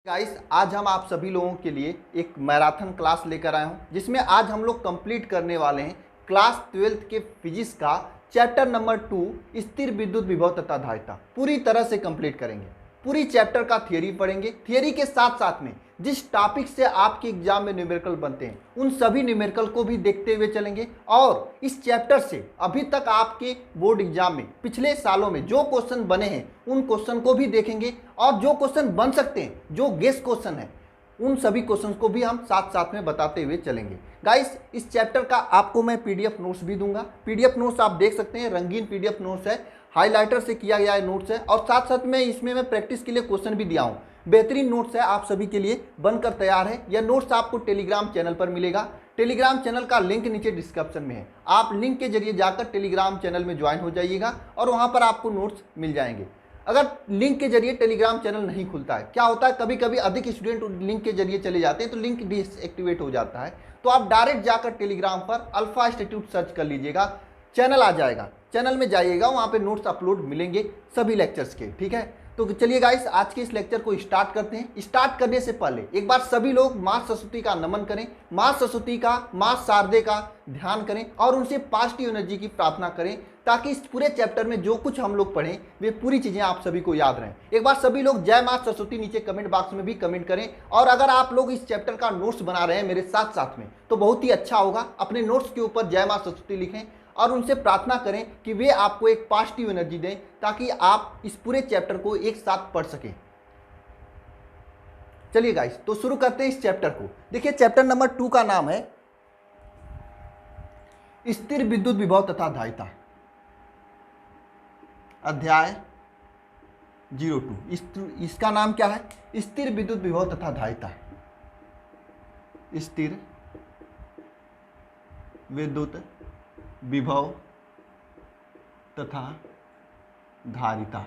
Guys आज हम आप सभी लोगों के लिए एक मैराथन क्लास लेकर आए हूँ जिसमें आज हम लोग कंप्लीट करने वाले हैं क्लास 12th के फिजिक्स का चैप्टर नंबर 2 स्थिर विद्युत विभव तथा धारिता पूरी तरह से कंप्लीट करेंगे। पूरी चैप्टर का थियरी पढ़ेंगे। थियरी के साथ साथ में जिस टॉपिक से आपके एग्जाम में न्यूमेरिकल बनते हैं उन सभी न्यूमेरिकल को भी देखते हुए चलेंगे और इस चैप्टर से अभी तक आपके बोर्ड एग्जाम में पिछले सालों में जो क्वेश्चन बने हैं उन क्वेश्चन को भी देखेंगे और जो क्वेश्चन बन सकते हैं, जो गेस क्वेश्चन है, उन सभी क्वेश्चन को भी हम साथ साथ में बताते हुए चलेंगे। गाइस इस चैप्टर का आपको मैं पीडीएफ नोट्स भी दूंगा। पीडीएफ नोट्स आप देख सकते हैं, रंगीन पीडीएफ नोट्स है, हाइलाइटर से किया गया नोट्स है और साथ साथ में इसमें मैं प्रैक्टिस के लिए क्वेश्चन भी दिया हूँ। बेहतरीन नोट्स है, आप सभी के लिए बनकर तैयार है। यह नोट्स आपको टेलीग्राम चैनल पर मिलेगा। टेलीग्राम चैनल का लिंक नीचे डिस्क्रिप्शन में है, आप लिंक के जरिए जाकर टेलीग्राम चैनल में ज्वाइन हो जाइएगा और वहाँ पर आपको नोट्स मिल जाएंगे। अगर लिंक के जरिए टेलीग्राम चैनल नहीं खुलता है, क्या होता है कभी कभी अधिक स्टूडेंट लिंक के जरिए चले जाते हैं तो लिंक डिसएक्टिवेट हो जाता है, तो आप डायरेक्ट जाकर टेलीग्राम पर अल्फा इंस्टीट्यूट सर्च कर लीजिएगा, चैनल आ जाएगा, चैनल में जाइएगा, वहाँ पे नोट्स अपलोड मिलेंगे सभी लेक्चर्स के। ठीक है, तो चलिए गाइस आज के इस लेक्चर को स्टार्ट करते हैं। स्टार्ट करने से पहले एक बार सभी लोग माँ सरस्वती का नमन करें, माँ सरस्वती का, माँ शारदे का ध्यान करें और उनसे पॉजिटिव एनर्जी की प्रार्थना करें ताकि इस पूरे चैप्टर में जो कुछ हम लोग पढ़ें वे पूरी चीज़ें आप सभी को याद रहें। एक बार सभी लोग जय माँ सरस्वती नीचे कमेंट बॉक्स में भी कमेंट करें और अगर आप लोग इस चैप्टर का नोट्स बना रहे हैं मेरे साथ साथ में तो बहुत ही अच्छा होगा। अपने नोट्स के ऊपर जय माँ सरस्वती लिखें और उनसे प्रार्थना करें कि वे आपको एक पॉजिटिव एनर्जी दें ताकि आप इस पूरे चैप्टर को एक साथ पढ़ सकें। चलिए गाइस तो शुरू करते हैं इस चैप्टर को। देखिए चैप्टर नंबर 2 का नाम है स्थिर विद्युत विभव तथा धारिता, अध्याय 02। इसका नाम क्या है? स्थिर विद्युत विभव तथा धारिता। स्थिर विद्युत विभव तथा धारिता।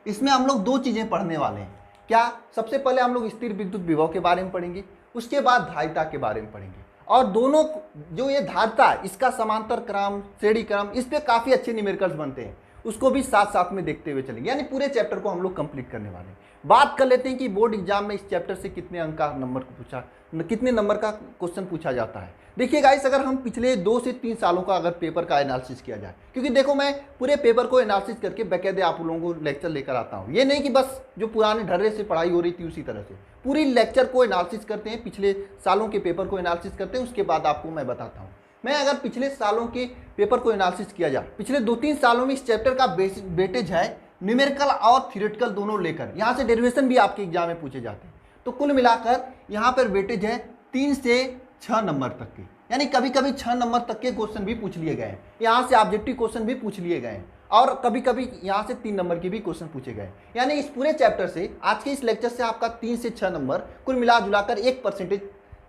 इसमें हम लोग दो चीजें पढ़ने वाले हैं। क्या? सबसे पहले हम लोग स्थिर विद्युत विभव के बारे में पढ़ेंगे, उसके बाद धारिता के बारे में पढ़ेंगे और दोनों जो ये धारिता है इसका समांतर क्रम, श्रेणी क्रम, इस पे काफी अच्छे न्यूमेरिकल्स बनते हैं, उसको भी साथ साथ में देखते हुए चलेंगे। यानी पूरे चैप्टर को हम लोग कंप्लीट करने वाले हैं। बात कर लेते हैं कि बोर्ड एग्जाम में इस चैप्टर से कितने अंक का नंबर को पूछा, कितने नंबर का क्वेश्चन पूछा जाता है। देखिए गाइस अगर हम पिछले 2 से 3 सालों का अगर पेपर का एनालिसिस किया जाए, क्योंकि देखो मैं पूरे पेपर को एनालिसिस करके बाकायदे आप लोगों को लेक्चर लेकर आता हूँ। ये नहीं कि बस जो पुराने ढर्रे से पढ़ाई हो रही थी उसी तरह से, पूरी लेक्चर को एनालिसिस करते हैं, पिछले सालों के पेपर को एनालिसिस करते हैं, उसके बाद आपको मैं बताता हूँ। मैं अगर पिछले सालों के पेपर को एनालिसिस किया जाए, पिछले 2-3 सालों में इस चैप्टर का वेटेज है न्यूमेरिकल और थ्योरेटिकल दोनों लेकर, यहाँ से डेरिवेशन भी आपके एग्जाम में पूछे जाते हैं, तो कुल मिलाकर यहाँ पर वेटेज है 3 से 6 नंबर तक के। यानी कभी कभी 6 नंबर तक के क्वेश्चन भी पूछ लिए गए हैं, यहाँ से ऑब्जेक्टिव क्वेश्चन भी पूछ लिए गए हैं और कभी कभी यहाँ से 3 नंबर के भी क्वेश्चन पूछे गए। यानी इस पूरे चैप्टर से, आज के इस लेक्चर से आपका 3 से 6 नंबर कुल मिला जुलाकर 1%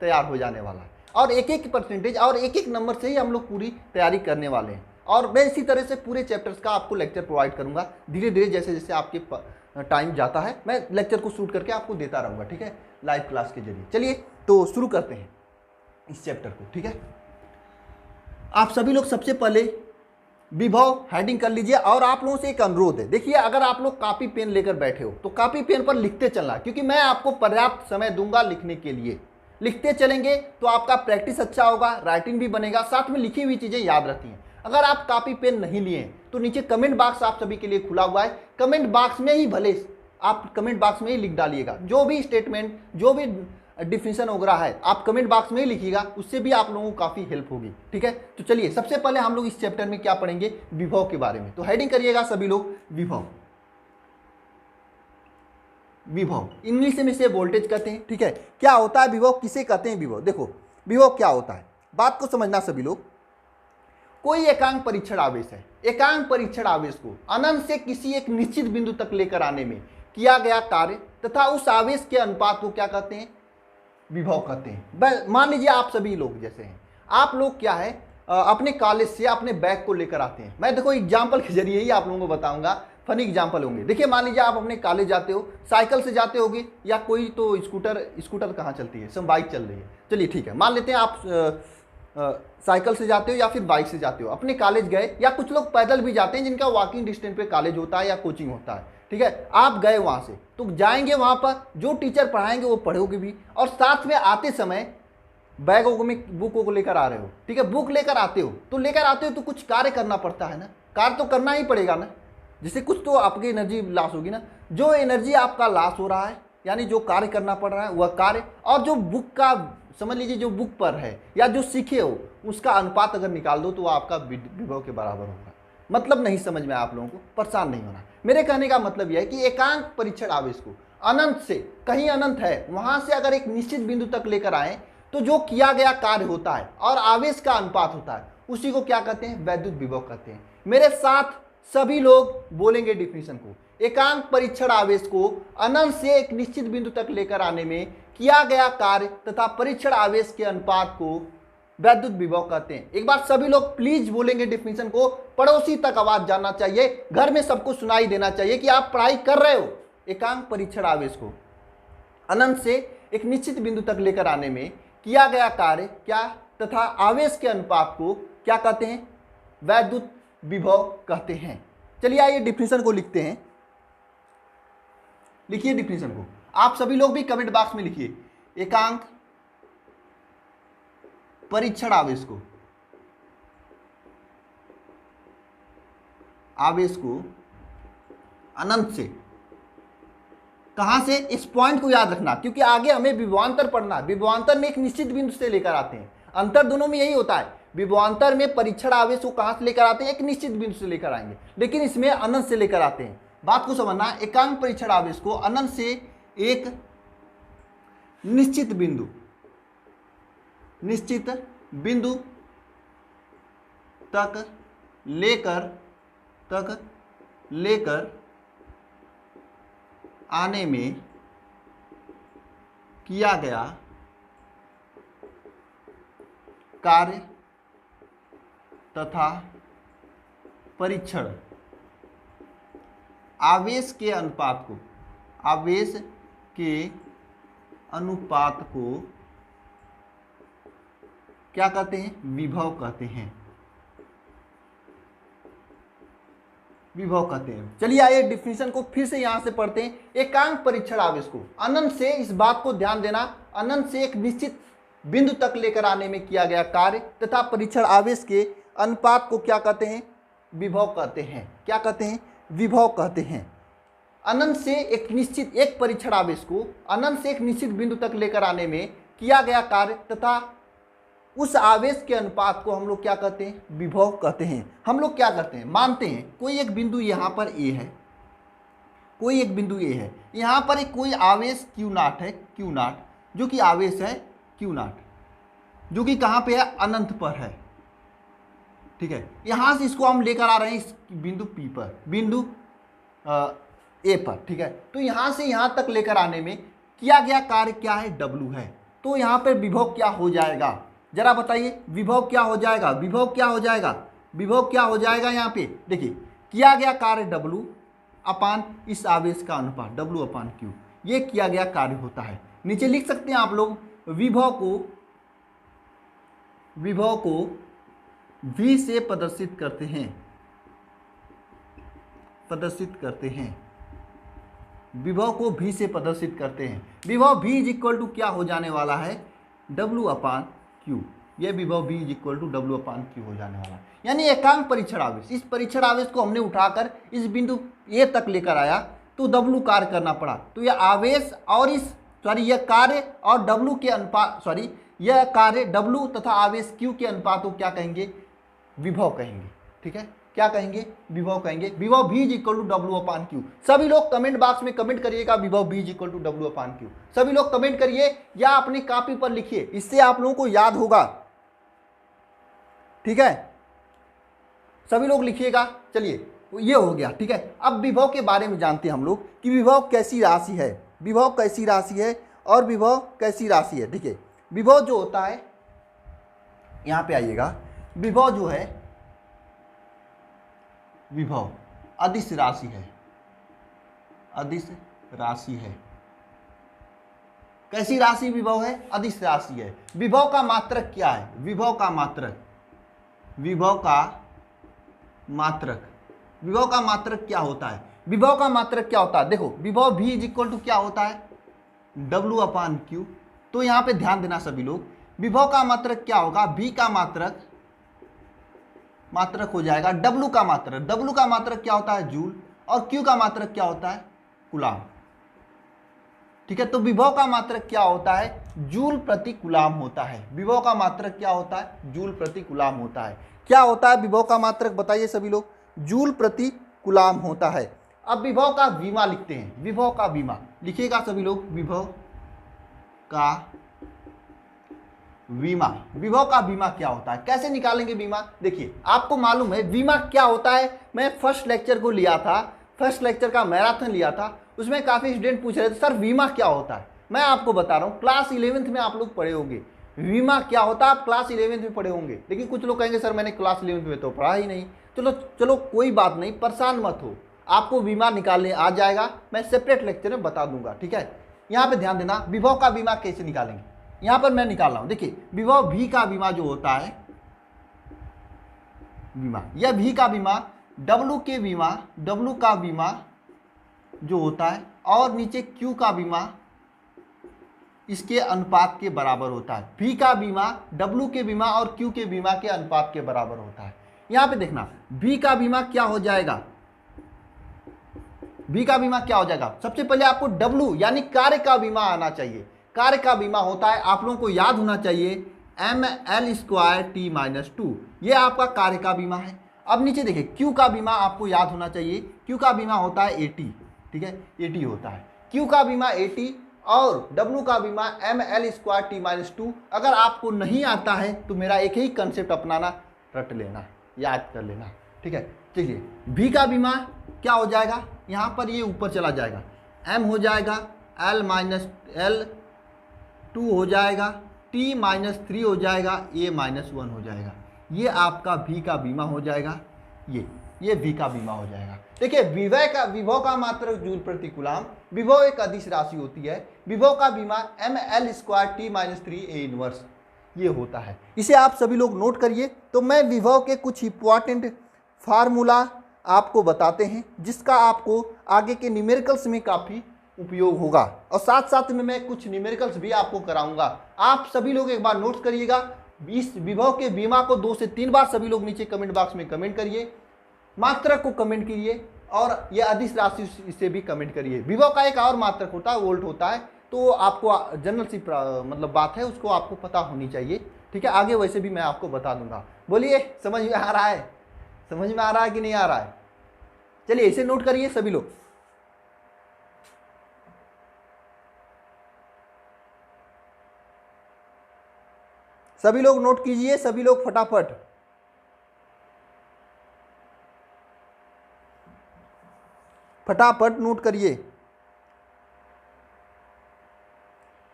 तैयार हो जाने वाला है और 1% और 1 नंबर से ही हम लोग पूरी तैयारी करने वाले हैं। और मैं इसी तरह से पूरे चैप्टर्स का आपको लेक्चर प्रोवाइड करूंगा धीरे धीरे, जैसे जैसे आपके टाइम जाता है मैं लेक्चर को शूट करके आपको देता रहूंगा। ठीक है, लाइव क्लास के जरिए। चलिए तो शुरू करते हैं इस चैप्टर को। ठीक है, आप सभी लोग सबसे पहले विभव हेडिंग कर लीजिए और आप लोगों से एक अनुरोध है, देखिए अगर आप लोग कॉपी पेन लेकर बैठे हो तो कॉपी पेन पर लिखते चलना, क्योंकि मैं आपको पर्याप्त समय दूंगा लिखने के लिए। लिखते चलेंगे तो आपका प्रैक्टिस अच्छा होगा, राइटिंग भी बनेगा, साथ में लिखी हुई चीजें याद रहती हैं। अगर आप कॉपी पेन नहीं लिए तो नीचे कमेंट बॉक्स आप सभी के लिए खुला हुआ है, कमेंट बॉक्स में ही भले आप कमेंट बॉक्स में ही लिख डालिएगा, जो भी स्टेटमेंट, जो भी डिफिनेशन वगैरह है आप कमेंट बॉक्स में ही लिखिएगा, उससे भी आप लोगों को काफी हेल्प होगी। ठीक है, तो चलिए सबसे पहले हम लोग इस चैप्टर में क्या पढ़ेंगे, विभव के बारे में। तो हेडिंग करिएगा सभी लोग, विभव। विभव इंग्लिश में इसे वोल्टेज कहते हैं। ठीक है, क्या होता है विभव, किसे कहते हैं विभव? देखो विभव क्या होता है, बात को समझना सभी लोग। कोई एकांक परीक्षण आवेश है, एकांक परीक्षण आवेश को अनंत से किसी एक निश्चित बिंदु तक लेकर आने में किया गया कार्य तथा उस आवेश के अनुपात को क्या कहते हैं, विभव कहते हैं। मान लीजिए आप सभी लोग जैसे हैं, आप लोग क्या है अपने कॉलेज से अपने बैग को लेकर आते हैं। मैं देखो एग्जाम्पल के जरिए ही आप लोगों को बताऊंगा, फनी एग्जाम्पल होंगे। देखिए मान लीजिए आप अपने कॉलेज जाते हो, साइकिल से जाते होगे या कोई तो स्कूटर कहाँ चलती है, सब बाइक चल रही है। चलिए ठीक है, मान लेते हैं आप साइकिल से जाते हो या फिर बाइक से जाते हो, अपने कॉलेज गए, या कुछ लोग पैदल भी जाते हैं जिनका वॉकिंग डिस्टेंस पे कॉलेज होता है या कोचिंग होता है। ठीक है, आप गए वहां से तो जाएंगे वहां पर, जो टीचर पढ़ाएंगे वो पढ़ोगे भी, और साथ में आते समय बैगों में बुकों को लेकर आ रहे हो, ठीक है, बुक लेकर आते हो तो कुछ कार्य करना पड़ता है ना, कार्य तो करना ही पड़ेगा ना, जिससे कुछ तो आपकी एनर्जी लॉस होगी ना। जो एनर्जी आपका लॉस हो रहा है, यानी जो कार्य करना पड़ रहा है वह कार्य, और जो बुक का समझ लीजिए जो बुक पर है या जो सीखे हो उसका अनुपात अगर निकाल दो तो वो आपका विभव के बराबर होगा। मतलब नहीं समझ में आप लोगों को, परेशान नहीं होना। मेरे कहने का मतलब यह है कि एकांक परीक्षण आवेश को अनंत से, कहीं अनंत है वहां से अगर एक निश्चित बिंदु तक लेकर आए तो जो किया गया कार्य होता है और आवेश का अनुपात होता है उसी को क्या कहते हैं, वैद्युत विभव कहते हैं। मेरे साथ सभी लोग बोलेंगे डिफिनीशन को। एकांक परीक्षण आवेश को अनंत से एक निश्चित बिंदु तक लेकर आने में किया गया कार्य तथा परीक्षण आवेश के अनुपात को वैद्युत विभव कहते हैं। एक बार सभी लोग प्लीज बोलेंगे डिफिनीशन को, पड़ोसी तक आवाज जाना चाहिए, घर में सबको सुनाई देना चाहिए कि आप पढ़ाई कर रहे हो। एकांक परीक्षण आवेश को अनंत से एक निश्चित बिंदु तक लेकर आने में किया गया कार्य क्या तथा आवेश के अनुपात को क्या कहते हैं, वैद्युत विभव कहते हैं। चलिए आइए डिफिनीशन को लिखते हैं। लिखिए डिफिनीशन को, आप सभी लोग भी कमेंट बॉक्स में लिखिए। एकांक परीक्षण आवेश को, आवेश को अनंत से, कहां से, इस पॉइंट को याद रखना क्योंकि आगे हमें विभवांतर पढ़ना है। विभवांतर में एक निश्चित बिंदु से लेकर आते हैं, अंतर दोनों में यही होता है। विभवांतर में परीक्षण आवेश को कहां से लेकर आते हैं, एक निश्चित बिंदु से लेकर आएंगे, लेकिन इसमें अनंत से लेकर आते हैं। बात को समझना, एकांक परीक्षण आवेश को अनंत से एक निश्चित बिंदु तक लेकर आने में किया गया कार्य तथा परीक्षण आवेश के अनुपात को क्या कहते हैं, विभव कहते हैं, विभव कहते हैं। चलिए आइए डिफिनीशन को फिर से यहां से पढ़ते हैं। एकांक परीक्षण आवेश को अनंत से, इस बात को ध्यान देना, अनंत से एक निश्चित बिंदु तक लेकर आने में किया गया कार्य तथा परीक्षण आवेश के अनुपात को क्या कहते हैं, विभव कहते हैं। क्या कहते हैं, विभव कहते हैं। अनंत से एक निश्चित, एक परीक्षण आवेश को अनंत से एक निश्चित बिंदु तक लेकर आने में किया गया कार्य तथा उस आवेश के अनुपात को हम लोग क्या कहते हैं, विभव कहते हैं। हम लोग क्या करते हैं, मानते हैं कोई एक बिंदु यहाँ पर ए है, कोई एक बिंदु ए है, यहाँ पर एक कोई आवेश Q0 है, Q0 जो कि आवेश है Q0 जो कि कहाँ पे है, अनंत पर है, ठीक है। यहाँ से इसको हम लेकर आ रहे हैं इस बिंदु P पर, बिंदु ए पर, ठीक है। तो यहाँ से यहाँ तक लेकर आने में किया गया कार्य क्या है, W है। तो यहाँ पर विभव क्या हो जाएगा, जरा बताइए, विभव क्या हो जाएगा, विभव क्या हो जाएगा, विभव क्या हो जाएगा। यहाँ पे देखिए, किया गया कार्य W अपान इस आवेश का अनुपात W अपान Q, ये किया गया कार्य होता है। नीचे लिख सकते हैं आप लोग, विभव को V से प्रदर्शित करते हैं, विभव को V से प्रदर्शित करते हैं। विभव V इज इक्वल टू क्या हो जाने वाला है, W अपान Q। यह विभव V is equal to W upon Q हो जाने वाला है। यानी एकांक परीक्षण आवेश, इस परीक्षण आवेश को हमने उठाकर इस बिंदु A तक लेकर आया तो W कार्य करना पड़ा। तो यह आवेश और यह कार्य और W के अनुपात, यह कार्य W तथा आवेश Q के अनुपात को क्या कहेंगे, विभव कहेंगे, ठीक है। क्या कहेंगे, विभव कहेंगे। विभव V is equal to W upon Q। सभी लोग कमेंट बॉक्स में कमेंट करिएगा, विभव V is equal to W upon Q। सभी लोग कमेंट करिए या अपनी कॉपी पर लिखिए, इससे आप लोगों को याद होगा, ठीक है। सभी लोग लिखिएगा। चलिए ये हो गया, ठीक है। अब विभव के बारे में जानते हैं हम लोग कि विभव कैसी राशि है, विभव कैसी राशि है और विभव कैसी राशि है। देखिए विभव जो होता है, यहाँ पे आइएगा, विभव जो है, विभव अदिश राशि है, अदिश राशि है। कैसी राशि विभव है, अदिश राशि है। विभव का मात्रक क्या है, विभव का मात्रक क्या होता है, विभव का मात्रक क्या होता है, देखो विभव v इज इक्वल टू क्या होता है, W/Q। तो यहां पे ध्यान देना सभी लोग, विभव का मात्रक क्या होगा, v का मात्रक हो जाएगा W का मात्रक। W का मात्रक क्या होता है, जूल, और Q का मात्रक क्या होता है, कूलाम। ठीक है, तो विभव का मात्रक क्या होता है, जूल प्रति कूलाम होता है। विभव का मात्रक क्या होता है, जूल प्रति कूलाम होता है। क्या होता है विभव का मात्रक, बताइए सभी लोग, जूल प्रति कूलाम होता है। अब विभव का विमा लिखते हैं, विभव का विमा लिखिएगा सभी लोग, विभव का विमा। विभव का विमा क्या होता है, कैसे निकालेंगे विमा, देखिए आपको मालूम है विमा क्या होता है। मैं फर्स्ट लेक्चर को लिया था, फर्स्ट लेक्चर का मैराथन लिया था, उसमें काफी स्टूडेंट पूछ रहे थे सर विमा क्या होता है। मैं आपको बता रहा हूँ, क्लास 11th में आप लोग पढ़े होंगे विमा क्या होता है, आप क्लास 11th में पढ़े होंगे। लेकिन कुछ लोग कहेंगे सर मैंने क्लास 11th में तो पढ़ा ही नहीं। चलो चलो कोई बात नहीं, परेशान मत हो, आपको बीमा निकालने आ जाएगा, मैं सेपरेट लेक्चर में बता दूंगा। ठीक है, यहाँ पे ध्यान देना, विभव का बीमा कैसे निकालेंगे, यहाँ पर मैं निकाल रहा हूँ। देखिए विभव v का बीमा जो होता है, बीमा यह v का बीमा w के बीमा, w का बीमा जो होता है, और नीचे q का बीमा इसके अनुपात के बराबर होता है। v का बीमा w के बीमा और q के बीमा के अनुपात के बराबर होता है। यहाँ पे देखना v का बीमा क्या हो जाएगा, v का बीमा क्या हो जाएगा, सबसे पहले आपको w यानी कार्य का बीमा आना चाहिए। कार्य का बीमा होता है, आप लोगों को याद होना चाहिए, ml²t-2, ये आपका कार्य का बीमा है। अब नीचे देखिए q का बीमा आपको याद होना चाहिए, q का बीमा होता है 80, ठीक है 80 होता है, q का बीमा 80 और w का बीमा ml²t-2। अगर आपको नहीं आता है तो मेरा एक ही कंसेप्ट अपनाना, रट लेना, याद कर लेना। ठीक है, चलिए v का बीमा क्या हो जाएगा, यहाँ पर ये ऊपर चला जाएगा, m हो जाएगा, l-2 हो जाएगा, t-3 हो जाएगा, a-1 हो जाएगा। ये आपका v का बीमा हो जाएगा, ये v का बीमा हो जाएगा। देखिए विभव का मात्रक जूल प्रति कूलाम, विभव एक अदिश राशि होती है, विभव का बीमा ml²t-3 a इनवर्स ये होता है। इसे आप सभी लोग नोट करिए। तो मैं विभव के कुछ इंपॉर्टेंट फार्मूला आपको बताते हैं, जिसका आपको आगे के न्यूमेरिकल्स में काफ़ी उपयोग होगा, और साथ साथ में मैं कुछ न्यूमेरिकल्स भी आपको कराऊंगा। आप सभी लोग एक बार नोट करिएगा। इस विभव के बीमा को 2 से 3 बार सभी लोग नीचे कमेंट बॉक्स में कमेंट करिए, मात्रक को कमेंट करिए, और यह अदिश राशि इसे भी कमेंट करिए। विभव का एक और मात्रक होता है, वोल्ट होता है, तो आपको जनरल सी मतलब बात है, उसको आपको पता होनी चाहिए। ठीक है, आगे वैसे भी मैं आपको बता दूंगा। बोलिए समझ में आ रहा है, समझ में आ रहा है कि नहीं आ रहा है, चलिए इसे नोट करिए सभी लोग। सभी लोग नोट कीजिए, सभी लोग फटाफट। फटाफट नोट करिए।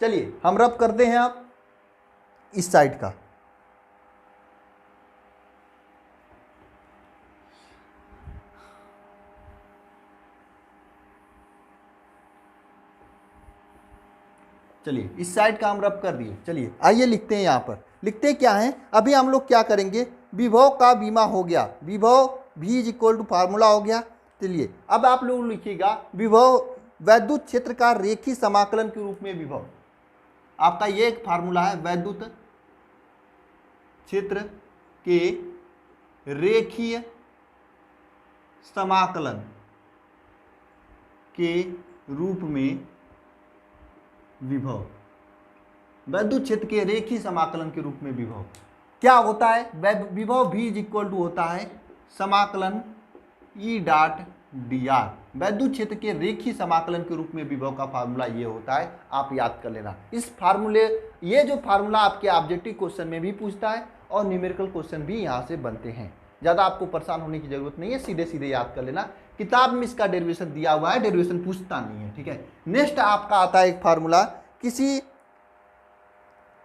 चलिए हम रब करते हैं अब इस साइड का। चलिए इस साइड का हम रब कर दिए। चलिए आइए लिखते हैं, यहाँ पर लिखते क्या हैं। अभी हम लोग क्या करेंगे, विभव का बीमा हो गया, विभव v is equal to formula हो गया। चलिए अब आप लोग लिखिएगा विभव वैद्युत क्षेत्र का रेखीय समाकलन के रूप में विभव, आपका ये एक फार्मूला है, वैद्युत क्षेत्र के रेखीय समाकलन के रूप में विभव, वैद्युत क्षेत्र के रेखीय समाकलन के रूप में विभव क्या होता है, विभव v इज इक्वल टू होता है समाकलन E.dr। वैद्युत क्षेत्र के रेखीय समाकलन के रूप में विभव का फार्मूला ये होता है, आप याद कर लेना। इस फार्मूले, ये जो फार्मूला आपके ऑब्जेक्टिव क्वेश्चन में भी पूछता है और न्यूमेरिकल क्वेश्चन भी यहाँ से बनते हैं। ज़्यादा आपको परेशान होने की जरूरत नहीं है, सीधे सीधे याद कर लेना। किताब में इसका डेरिवेशन दिया हुआ है, डेरिवेशन पूछता नहीं है। ठीक है, नेक्स्ट आपका आता है एक फार्मूला, किसी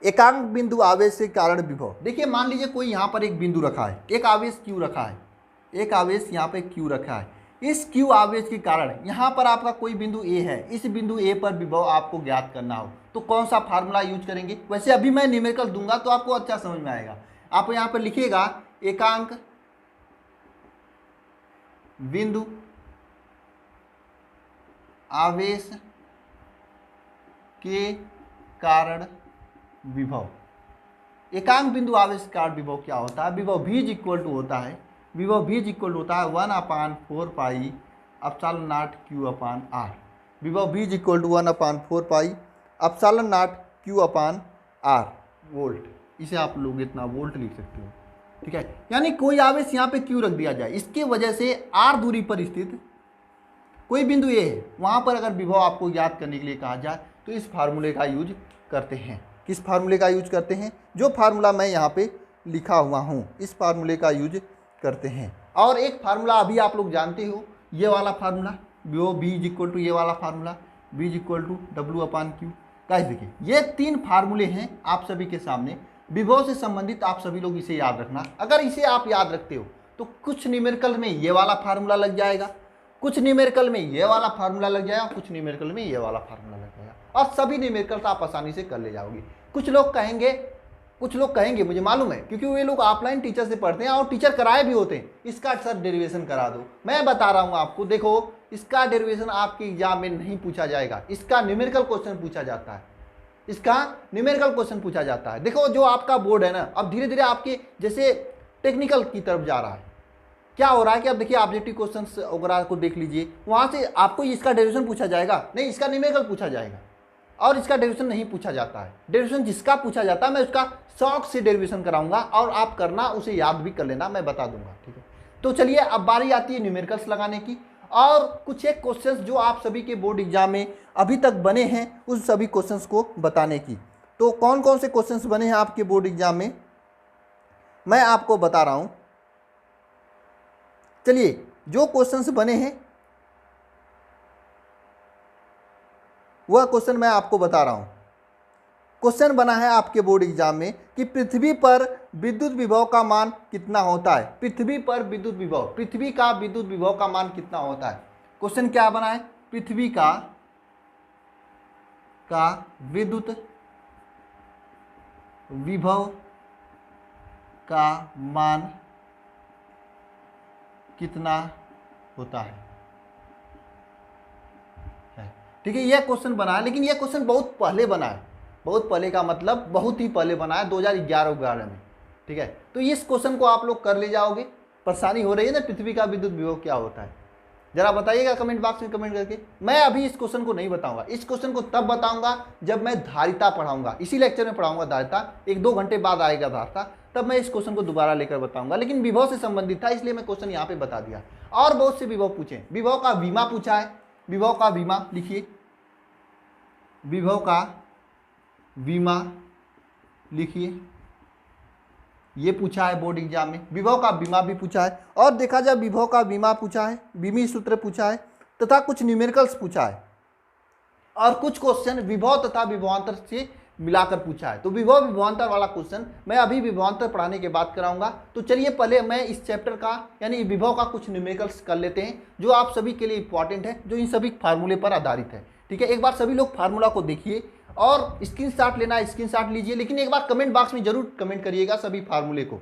एकांक बिंदु आवेश के कारण विभव। देखिए मान लीजिए कोई यहाँ पर एक बिंदु रखा है, एक आवेश Q रखा है, एक आवेश यहाँ पे Q रखा है। इस Q आवेश के कारण यहाँ पर आपका कोई बिंदु A है, इस बिंदु A पर विभव आपको ज्ञात करना हो तो कौन सा फार्मूला यूज करेंगे। वैसे अभी मैं न्यूमेरिकल दूंगा तो आपको अच्छा समझ में आएगा। आप यहाँ पर लिखिएगा एकांक बिंदु आवेश के कारण विभव। एकांक बिंदु आवेश के कारण विभव क्या होता है? विभव v इक्वल टू होता है, विभव v इक्वल टू होता है 1/4 pi epsilon naught q upon r। विभव v equal to 1/4 pi epsilon naught q upon r volt. इसे आप लोग इतना वोल्ट लिख सकते हो, ठीक है। यानी कोई आवेश यहाँ पे q रख दिया जाए, इसके वजह से r दूरी पर स्थित कोई बिंदु ये है, वहाँ पर अगर विभव आपको याद करने के लिए कहा जाए तो इस फार्मूले का यूज करते हैं। किस फार्मूले का यूज करते हैं? जो फार्मूला मैं यहाँ पे लिखा हुआ हूँ, इस फार्मूले का यूज करते हैं। और एक फार्मूला अभी आप लोग जानते हो, ये वाला फार्मूला, वो b इक्वल टू ये वाला formula b equal to W/Q। Guys देखिए, ये 3 फार्मूले हैं आप सभी के सामने, विभव से संबंधित। आप सभी लोग इसे याद रखना। अगर इसे आप याद रखते हो तो कुछ न्यूमेरिकल में ये वाला फार्मूला लग जाएगा, कुछ न्यूमेरिकल में ये वाला फार्मूला लग जाएगा, कुछ न्यूमेरिकल में ये वाला फार्मूला लग जाएगा, और सभी न्यूमेरिकल आप आसानी से कर ले जाओगे। कुछ लोग कहेंगे मुझे मालूम है, क्योंकि वे लोग ऑफलाइन टीचर से पढ़ते हैं और टीचर कराए भी होते हैं, इसका सर डेरिवेशन करा दो। मैं बता रहा हूँ आपको, देखो इसका डेरिवेशन आपके एग्जाम में नहीं पूछा जाएगा, इसका न्यूमेरिकल क्वेश्चन पूछा जाता है, इसका न्यूमेरिकल क्वेश्चन पूछा जाता है। देखो जो आपका बोर्ड है ना, अब धीरे धीरे आपके जैसे टेक्निकल की तरफ जा रहा है। क्या हो रहा है कि अब देखिए ऑब्जेक्टिव क्वेश्चंस वगैरह को देख लीजिए, वहाँ से आपको इसका डेरिवेशन पूछा जाएगा नहीं, इसका न्यूमेरिकल पूछा जाएगा, और इसका डेरिवेशन नहीं पूछा जाता है। डेरिवेशन जिसका पूछा जाता है मैं उसका शौक से डेरिवेशन कराऊंगा, और आप करना, उसे याद भी कर लेना, मैं बता दूंगा, ठीक है। तो चलिए अब बारी आती है न्यूमेरिकल्स लगाने की, और कुछ एक क्वेश्चंस जो आप सभी के बोर्ड एग्जाम में अभी तक बने हैं उन सभी क्वेश्चंस को बताने की। तो कौन कौन से क्वेश्चंस बने हैं आपके बोर्ड एग्जाम में मैं आपको बता रहा हूं। चलिए जो क्वेश्चंस बने हैं वह क्वेश्चन मैं आपको बता रहा हूं। क्वेश्चन बना है आपके बोर्ड एग्जाम में कि पृथ्वी पर विद्युत विभव का मान कितना होता है। पृथ्वी पर विद्युत विभव, पृथ्वी का विद्युत विभव का मान कितना होता है। क्वेश्चन क्या बना है? पृथ्वी का विद्युत विभव का मान कितना होता है, ठीक है। यह क्वेश्चन बना है, लेकिन यह क्वेश्चन बहुत पहले बना है, बहुत पहले का मतलब बहुत ही पहले बना है, 2011-12 में, ठीक है। तो इस क्वेश्चन को आप लोग कर ले जाओगे। परेशानी हो रही है ना, पृथ्वी का विद्युत विभव क्या होता है, जरा बताइएगा कमेंट बॉक्स में कमेंट करके। मैं अभी इस क्वेश्चन को नहीं बताऊंगा, इस क्वेश्चन को तब बताऊंगा जब मैं धारिता पढ़ाऊंगा, इसी लेक्चर में पढ़ाऊंगा धारिता, 1-2 घंटे बाद आएगा धारिता, तब मैं इस क्वेश्चन को दोबारा लेकर बताऊंगा। लेकिन विभव से संबंधित था, इसलिए मैं क्वेश्चन यहाँ पे बता दिया। और बहुत से विभव पूछे, विभव का विमा पूछा है, विभव का विमा लिखिए, विभव का विमा लिखिए, ये पूछा है बोर्ड एग्जाम में। विभव का विमा भी पूछा है, और देखा जाए विभव का विमा पूछा है, विमी सूत्र पूछा है, तथा कुछ न्यूमेरिकल्स पूछा है, और कुछ क्वेश्चन विभव तथा विभवांतर से मिलाकर पूछा है। तो विभव विभवांतर वाला क्वेश्चन मैं अभी विभवांतर पढ़ाने के बाद कराऊंगा। तो चलिए पहले मैं इस चैप्टर का यानी विभव का कुछ न्यूमेरिकल्स कर लेते हैं, जो आप सभी के लिए इंपॉर्टेंट है, जो इन सभी फार्मूले पर आधारित है, ठीक है। एक बार सभी लोग फार्मूला को देखिए, और स्क्रीनशॉट लेना है स्क्रीनशॉट लीजिए, लेकिन एक बार कमेंट बॉक्स में जरूर कमेंट करिएगा सभी फार्मूले को।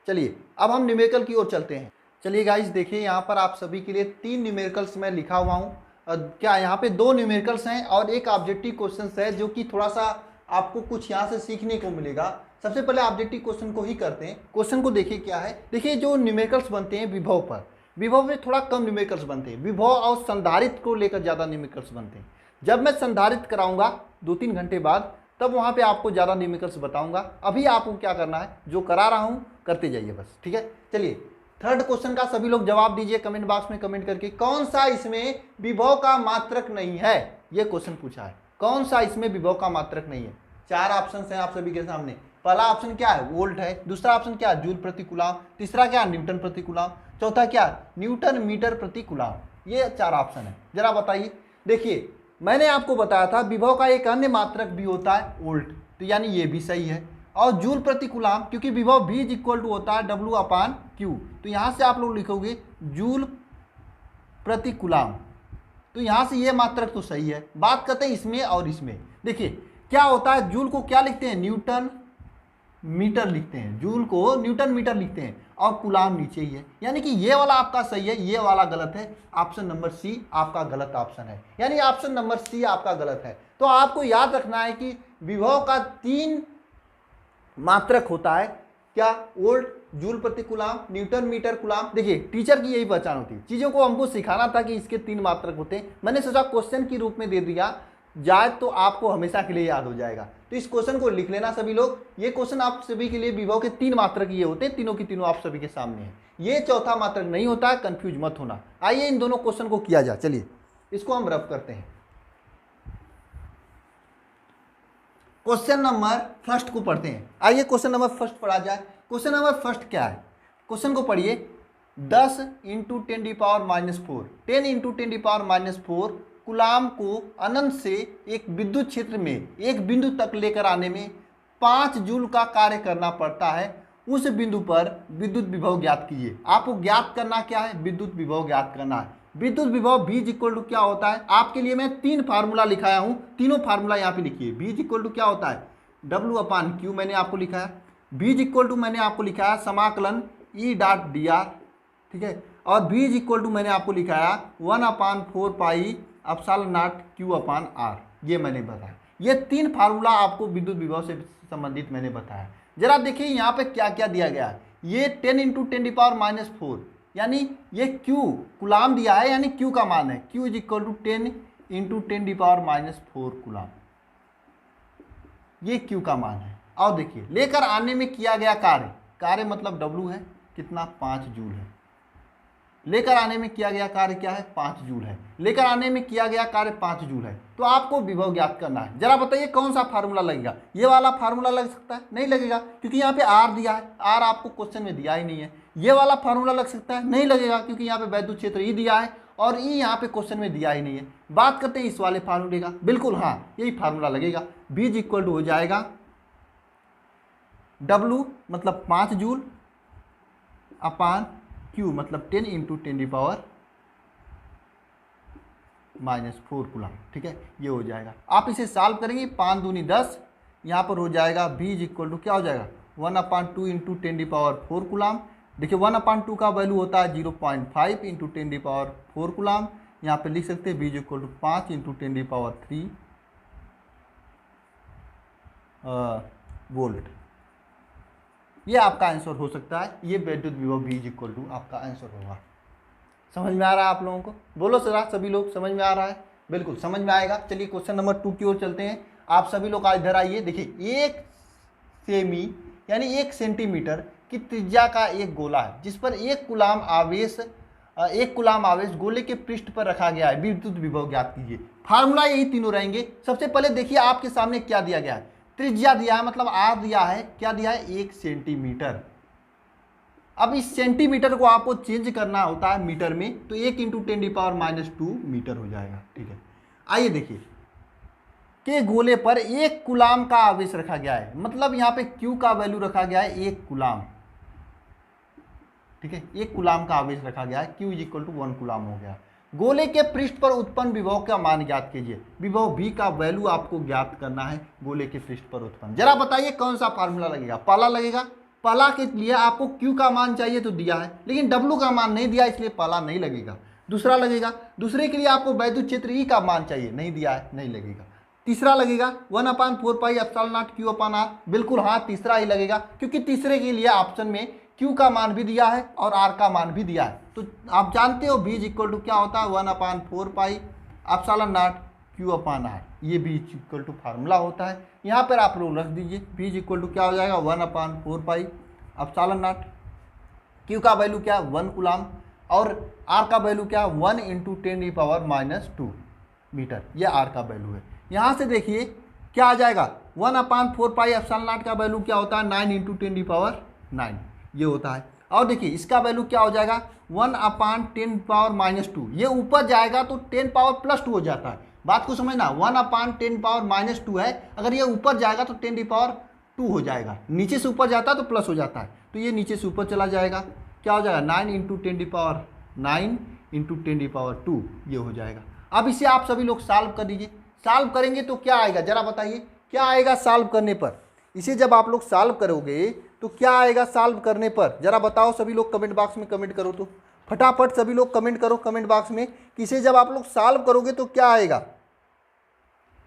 चलिए अब हम न्यूमेरिकल की ओर चलते हैं। चलिए गाइस देखिए, यहाँ पर आप सभी के लिए 3 न्यूमेरिकल्स मैं लिखा हुआ हूँ। क्या यहाँ पे 2 न्यूमेरिकल्स हैं और एक ऑब्जेक्टिव क्वेश्चन है, जो कि थोड़ा सा आपको कुछ यहाँ से सीखने को मिलेगा। सबसे पहले ऑब्जेक्टिव क्वेश्चन को ही करते हैं। क्वेश्चन को देखिए क्या है। देखिए जो न्यूमेरिकल्स बनते हैं विभव पर, विभव में थोड़ा कम न्यूमेरिकल्स बनते हैं, विभव और संधारित्र को लेकर ज़्यादा न्यूमेरिकल्स बनते हैं। जब मैं संधारित्र कराऊंगा 2-3 घंटे बाद, तब वहाँ पे आपको ज़्यादा न्यूमेरिकल्स बताऊंगा। अभी आपको क्या करना है, जो करा रहा हूँ करते जाइए बस, ठीक है। चलिए थर्ड क्वेश्चन का सभी लोग जवाब दीजिए कमेंट बॉक्स में कमेंट करके। कौन सा इसमें विभव का मात्रक नहीं है, ये क्वेश्चन पूछा है। कौन सा इसमें विभव का मात्रक नहीं है? 4 ऑप्शन हैं आप सभी के सामने। पहला ऑप्शन क्या है? वोल्ट है। दूसरा ऑप्शन क्या है? जूल प्रति कूलम। तीसरा क्या है? न्यूटन प्रति कूलम। चौथा क्या है? न्यूटन मीटर प्रति कूलम। ये 4 ऑप्शन है, जरा बताइए। देखिए मैंने आपको बताया था विभव का एक अन्य मात्रक भी होता है वोल्ट, तो यानी ये भी सही है। और जूल प्रति कूलम, क्योंकि विभव V इक्वल टू होता है W/Q, तो यहाँ से आप लोग लिखोगे जूल प्रति कूलम, तो यहाँ से ये मात्रक तो सही है। बात करते हैं इसमें और इसमें। देखिए क्या होता है, जूल को क्या लिखते हैं? न्यूटन मीटर लिखते हैं, जूल को न्यूटन मीटर लिखते हैं और कूलाम नीचे ही है। यानी कि ये वाला आपका सही है, ये वाला गलत है। ऑप्शन नंबर सी आपका गलत ऑप्शन है, यानी ऑप्शन नंबर सी आपका गलत है। तो आपको याद रखना है कि विभव का 3 मात्रक होता है। क्या? वोल्ट, जूल प्रति कूलाम, न्यूटन मीटर कूलाम। देखिए टीचर की यही पहचान होती है, चीज़ों को हमको सिखाना था कि इसके 3 मात्रक होते हैं। मैंने सोचा क्वेश्चन के रूप में दे दिया जाए तो आपको हमेशा के लिए याद हो जाएगा। तो इस क्वेश्चन को लिख लेना सभी लोग। ये क्वेश्चन आप सभी के लिए विभव के 3 मात्रक ये होते हैं, तीनों की तीनों आप सभी के सामने हैं। ये चौथा मात्रक नहीं होता है, कंफ्यूज मत होना। आइए इन दोनों क्वेश्चन को किया जाए। चलिए इसको हम रफ करते हैं। क्वेश्चन नंबर फर्स्ट को पढ़ते हैं। आइए क्वेश्चन नंबर फर्स्ट पढ़ा जाए। क्वेश्चन नंबर फर्स्ट क्या है? क्वेश्चन को पढ़िए। 10 × 10⁻⁴ 10 × 10⁻⁴ कूलाम को अनंत से एक विद्युत क्षेत्र में एक बिंदु तक लेकर आने में 5 जूल का कार्य करना पड़ता है। उस बिंदु पर विद्युत विभव ज्ञात कीजिए। आपको ज्ञात करना क्या है? विद्युत विभव ज्ञात करना है। विद्युत विभव V = क्या होता है? आपके लिए मैं 3 फार्मूला लिखाया हूं, तीनों फार्मूला यहाँ पे लिखिए। V = क्या होता है? W/Q मैंने आपको लिखा है। V = मैंने आपको लिखा है समाकलन E.dr, ठीक है। और V = मैंने आपको लिखा है 1/4 पाई एप्सिलॉन नॉट Q/r। ये मैंने बताया। ये 3 फार्मूला आपको विद्युत विभव से संबंधित मैंने बताया। जरा देखिए यहाँ पे क्या क्या दिया गया है। ये 10 × 10⁻⁴ यानी ये Q कूलाम दिया है, यानी Q का मान है। Q = 10 × 10⁻⁴ कूलाम, ये Q का मान है। और देखिए लेकर आने में किया गया कार्य, कार्य मतलब W है, कितना? 5 जूल है। लेकर आने में किया गया कार्य क्या है? 5 जूल है। लेकर आने में किया गया कार्य 5 जूल है। तो आपको विभव ज्ञात करना है। जरा बताइए कौन सा फार्मूला लगेगा? ये वाला फार्मूला लग सकता है? नहीं लगेगा, क्योंकि यहाँ पे R दिया है। R आपको क्वेश्चन में दिया ही नहीं है। ये वाला फार्मूला लग सकता है? नहीं लगेगा, क्योंकि यहाँ पे वैद्युत क्षेत्र E दिया है और E यहाँ पे क्वेश्चन में दिया ही नहीं है। बात करते हैं इस वाले फार्मूले का। बिल्कुल हाँ, यही फार्मूला लगेगा। V = हो जाएगा W मतलब 5 जूल अपान Q मतलब 10 × 10⁻⁴ कूलाम, ठीक है। ये हो जाएगा। आप इसे सॉल्व करेंगे, 5 दूनी 10, यहाँ पर हो जाएगा V = क्या हो जाएगा? 1/2 × 10⁻⁴ कूलाम। देखिए 1/2 का वैल्यू होता है 0.5 × 10⁻⁴ कूलाम। यहाँ पे लिख सकते हैं V = 5 × 10⁻³ वोल्ट। ये आपका आंसर हो सकता है। ये विद्युत विभव V = आपका आंसर होगा। समझ में आ रहा है आप लोगों को? बोलो सर, सभी लोग समझ में आ रहा है? बिल्कुल समझ में आएगा। चलिए क्वेश्चन नंबर 2 की ओर चलते हैं। आप सभी लोग इधर आइए। देखिए 1 सेमी यानी 1 सेंटीमीटर की त्रिज्या का एक गोला है, जिस पर 1 कूलाम आवेश गोले के पृष्ठ पर रखा गया है। विद्युत विभव ज्ञात कीजिए। फार्मूला यही तीनों रहेंगे। सबसे पहले देखिए आपके सामने क्या दिया गया है? त्रिज्या दिया है, मतलब R दिया है। क्या दिया है? 1 सेंटीमीटर। अब इस सेंटीमीटर को आपको चेंज करना होता है मीटर में, तो 1 × 10⁻² मीटर हो जाएगा, ठीक है। आइए देखिए के गोले पर 1 कूलाम का आवेश रखा गया है, मतलब यहाँ पे Q का वैल्यू रखा गया है 1 कूलाम, ठीक है। 1 कूलाम का आवेश रखा गया है, Q = 1 कूलाम हो गया। गोले के पृष्ठ पर उत्पन्न विभव का मान ज्ञात कीजिए। विभव V का वैल्यू आपको ज्ञात करना है गोले के पृष्ठ पर उत्पन्न। जरा बताइए कौन सा फार्मूला लगेगा? पहला लगेगा। पहला के लिए आपको Q का मान चाहिए तो दिया है, लेकिन W का मान नहीं दिया, इसलिए पहला नहीं लगेगा। दूसरा लगेगा। दूसरे के लिए आपको वैद्युत क्षेत्र E का मान चाहिए, नहीं दिया है, नहीं लगेगा। तीसरा लगेगा 1/4 पाई एप्सिलॉन नॉट Q/r। बिल्कुल हाँ, तीसरा ही लगेगा, क्योंकि तीसरे के लिए ऑप्शन में Q का मान भी दिया है और R का मान भी दिया है। तो आप जानते हो V = क्या होता है? 1/4 पाई एप्सिलॉन नॉट Q/r। ये V = फार्मूला होता है। यहाँ पर आप लोग रख दीजिए। V = क्या हो जाएगा? 1/4 पाई एप्सिलॉन नॉट। Q का वैल्यू क्या? 1 कूलाम। और R का वैल्यू क्या? 1 × 10⁻² मीटर। ये R का वैल्यू है। यहाँ से देखिए क्या आ जाएगा? 1/4 पाई एप्सिलॉन नॉट का वैल्यू क्या होता है? 9 × 10⁻⁹ ये होता है। और देखिए इसका वैल्यू क्या हो जाएगा? 1/10⁻²। ये ऊपर जाएगा तो 10⁻+2 हो जाता है। बात को समझना, 1/10⁻² है, अगर ये ऊपर जाएगा तो 10⁻² हो जाएगा। नीचे से ऊपर जाता है तो प्लस हो जाता है, तो ये नीचे से ऊपर चला जाएगा। क्या हो जाएगा? 9 × 10⁻², ये हो जाएगा। अब इसे आप सभी लोग सॉल्व कर दीजिए। सॉल्व करेंगे तो क्या आएगा? जरा बताइए क्या आएगा सॉल्व करने पर? इसे जब आप लोग सॉल्व करोगे तो क्या आएगा सॉल्व करने पर, जरा बताओ सभी लोग कमेंट बॉक्स में कमेंट करो, तो फटाफट सभी लोग कमेंट करो कमेंट बॉक्स में कि इसे जब आप लोग सॉल्व करोगे तो क्या आएगा।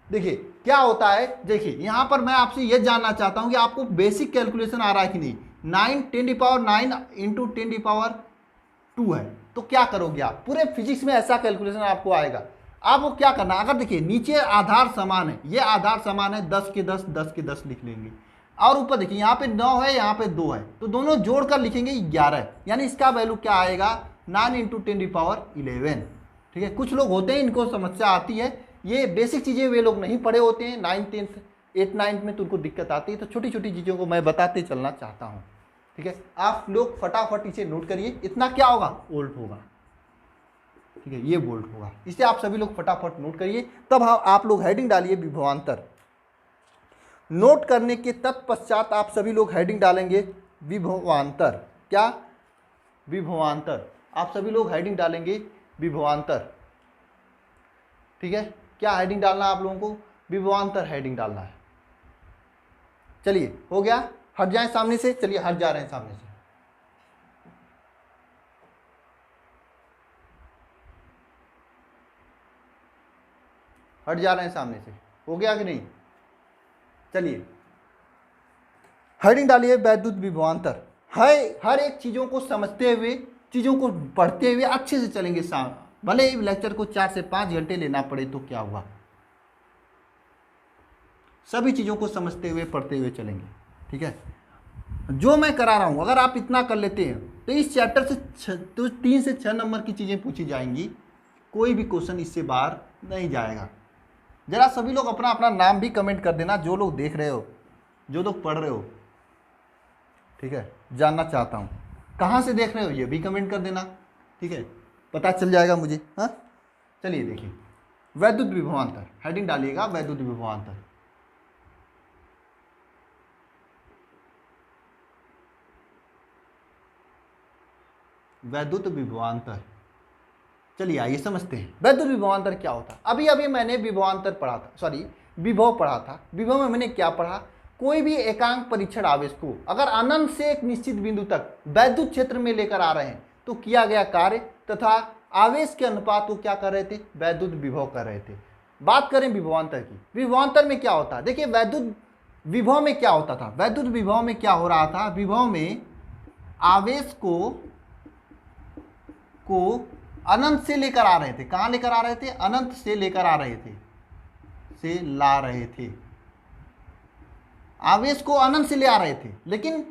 देखिए क्या होता है, देखिए यहां पर मैं आपसे यह जानना चाहता हूं कि आपको बेसिक कैलकुलेशन आ रहा है कि नहीं। 9 10⁻9 इंटू 10⁻2 है, तो क्या करोगे आप, पूरे फिजिक्स में ऐसा कैलकुलेशन आपको आएगा। आपको क्या करना, अगर देखिए नीचे आधार समान है, ये आधार समान है, 10 के 10 10 के 10 लिख लेंगे, और ऊपर देखिए यहाँ पे 9 है यहाँ पे 2 है, तो दोनों जोड़कर लिखेंगे 11, यानी इसका वैल्यू क्या आएगा 9 इंटू 10⁻11। ठीक है, कुछ लोग होते हैं इनको समस्या आती है, ये बेसिक चीज़ें वे लोग नहीं पढ़े होते हैं, 9th 10th 8th 9th में तो उनको दिक्कत आती है, तो छोटी छोटी चीज़ों को मैं बताते चलना चाहता हूँ। ठीक है, आप लोग फटाफट इसे नोट करिए, इतना क्या होगा वोल्ट होगा। ठीक है, ये वोल्ट होगा, इसे आप सभी लोग फटाफट नोट करिए। तब आप लोग हेडिंग डालिए विभवांतर। नोट करने के तत्पश्चात आप सभी लोग हेडिंग डालेंगे विभवांतर। क्या, विभवांतर, आप सभी लोग हेडिंग डालेंगे विभवांतर। ठीक है, क्या हेडिंग डालना है आप लोगों को, विभवांतर हेडिंग डालना है। चलिए हो गया, हट जाएं सामने से, चलिए हट जा रहे हैं सामने से। हट जा रहे हैं सामने से, हो गया कि नहीं। चलिए हेडिंग डालिए वैद्युत विभवांतर। हर एक चीज़ों को समझते हुए, चीज़ों को पढ़ते हुए अच्छे से चलेंगे सामने, भले ही लेक्चर को 4 से 5 घंटे लेना पड़े तो क्या हुआ, सभी चीज़ों को समझते हुए पढ़ते हुए चलेंगे। ठीक है, जो मैं करा रहा हूँ अगर आप इतना कर लेते हैं तो इस चैप्टर से 3 से 6 नंबर की चीज़ें पूछी जाएंगी, कोई भी क्वेश्चन इससे बाहर नहीं जाएगा। जरा सभी लोग अपना अपना नाम भी कमेंट कर देना, जो लोग देख रहे हो, जो लोग पढ़ रहे हो। ठीक है, जानना चाहता हूँ कहाँ से देख रहे हो ये भी कमेंट कर देना। ठीक है, पता चल जाएगा मुझे। हाँ चलिए देखिए, वैद्युत विभवांतर हेडिंग डालिएगा वैद्युत विभवांतर। वैद्युत विभवांतर, चलिए आइए समझते हैं वैद्युत विभवांतर क्या होता है। अभी अभी मैंने विभवांतर पढ़ा था, सॉरी विभव पढ़ा था। विभव में मैंने क्या पढ़ा, कोई भी एकांक परीक्षण आवेश को अगर अनंत से एक निश्चित बिंदु तक वैद्युत क्षेत्र में लेकर आ रहे हैं तो किया गया कार्य तथा आवेश के अनुपात को क्या कर रहे थे, वैद्युत विभव कर रहे थे। बात करें विभवांतर की, विभवांतर में क्या होता है, देखिए वैद्युत विभव में क्या होता था, वैद्युत विभव में क्या हो रहा था, विभव में आवेश को अनंत से लेकर आ रहे थे। कहां लेकर आ रहे थे, अनंत से लेकर आ रहे थे, से ला रहे थे, आवेश को अनंत से ले आ रहे थे। लेकिन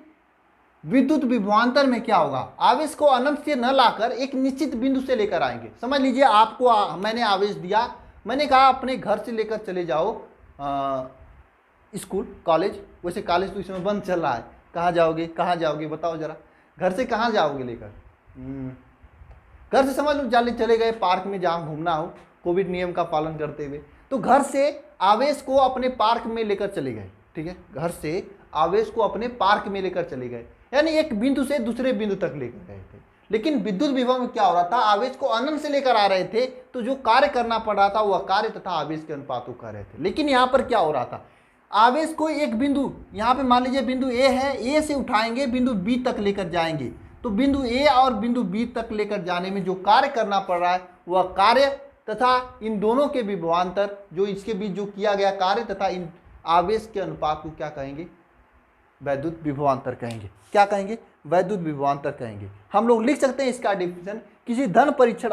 विद्युत विभवांतर में क्या होगा, आवेश को अनंत से न लाकर एक निश्चित बिंदु से लेकर आएंगे। समझ लीजिए आपको मैंने आवेश दिया, मैंने कहा अपने घर से लेकर चले जाओ स्कूल कॉलेज, वैसे कॉलेज तो इसमें बंद चल रहा है, कहाँ जाओगे कहाँ जाओगे बताओ जरा, घर से कहाँ जाओगे लेकर, घर से समझ लो चले गए पार्क में जहाँ घूमना हो कोविड नियम का पालन करते हुए, तो घर से आवेश को अपने पार्क में लेकर चले गए। ठीक है, घर से आवेश को अपने पार्क में लेकर चले गए, यानी एक बिंदु से दूसरे बिंदु तक लेकर गए थे। लेकिन विद्युत विभव में क्या हो रहा था, आवेश को अनंत से लेकर आ रहे थे, तो जो कार्य करना पड़ रहा था वह कार्य तथा आवेश के अनुपात को कर रहे थे। लेकिन यहाँ पर क्या हो रहा था, आवेश को एक बिंदु, यहाँ पे मान लीजिए बिंदु ए है, ए से उठाएंगे बिंदु बी तक लेकर जाएंगे, तो बिंदु ए और बिंदु बी तक लेकर जाने में जो कार्य करना पड़ रहा है वह कार्य तथा इन दोनों के विभवांतर, जो इसके बीच जो किया गया कार्य तथा इन आवेश के अनुपात को क्या कहेंगे, वैद्युत विभवांतर कहेंगे। क्या कहेंगे, वैद्युत विभवांतर कहेंगे। हम लोग लिख सकते हैं इसका डेफिनेशन, किसी धन परीक्षण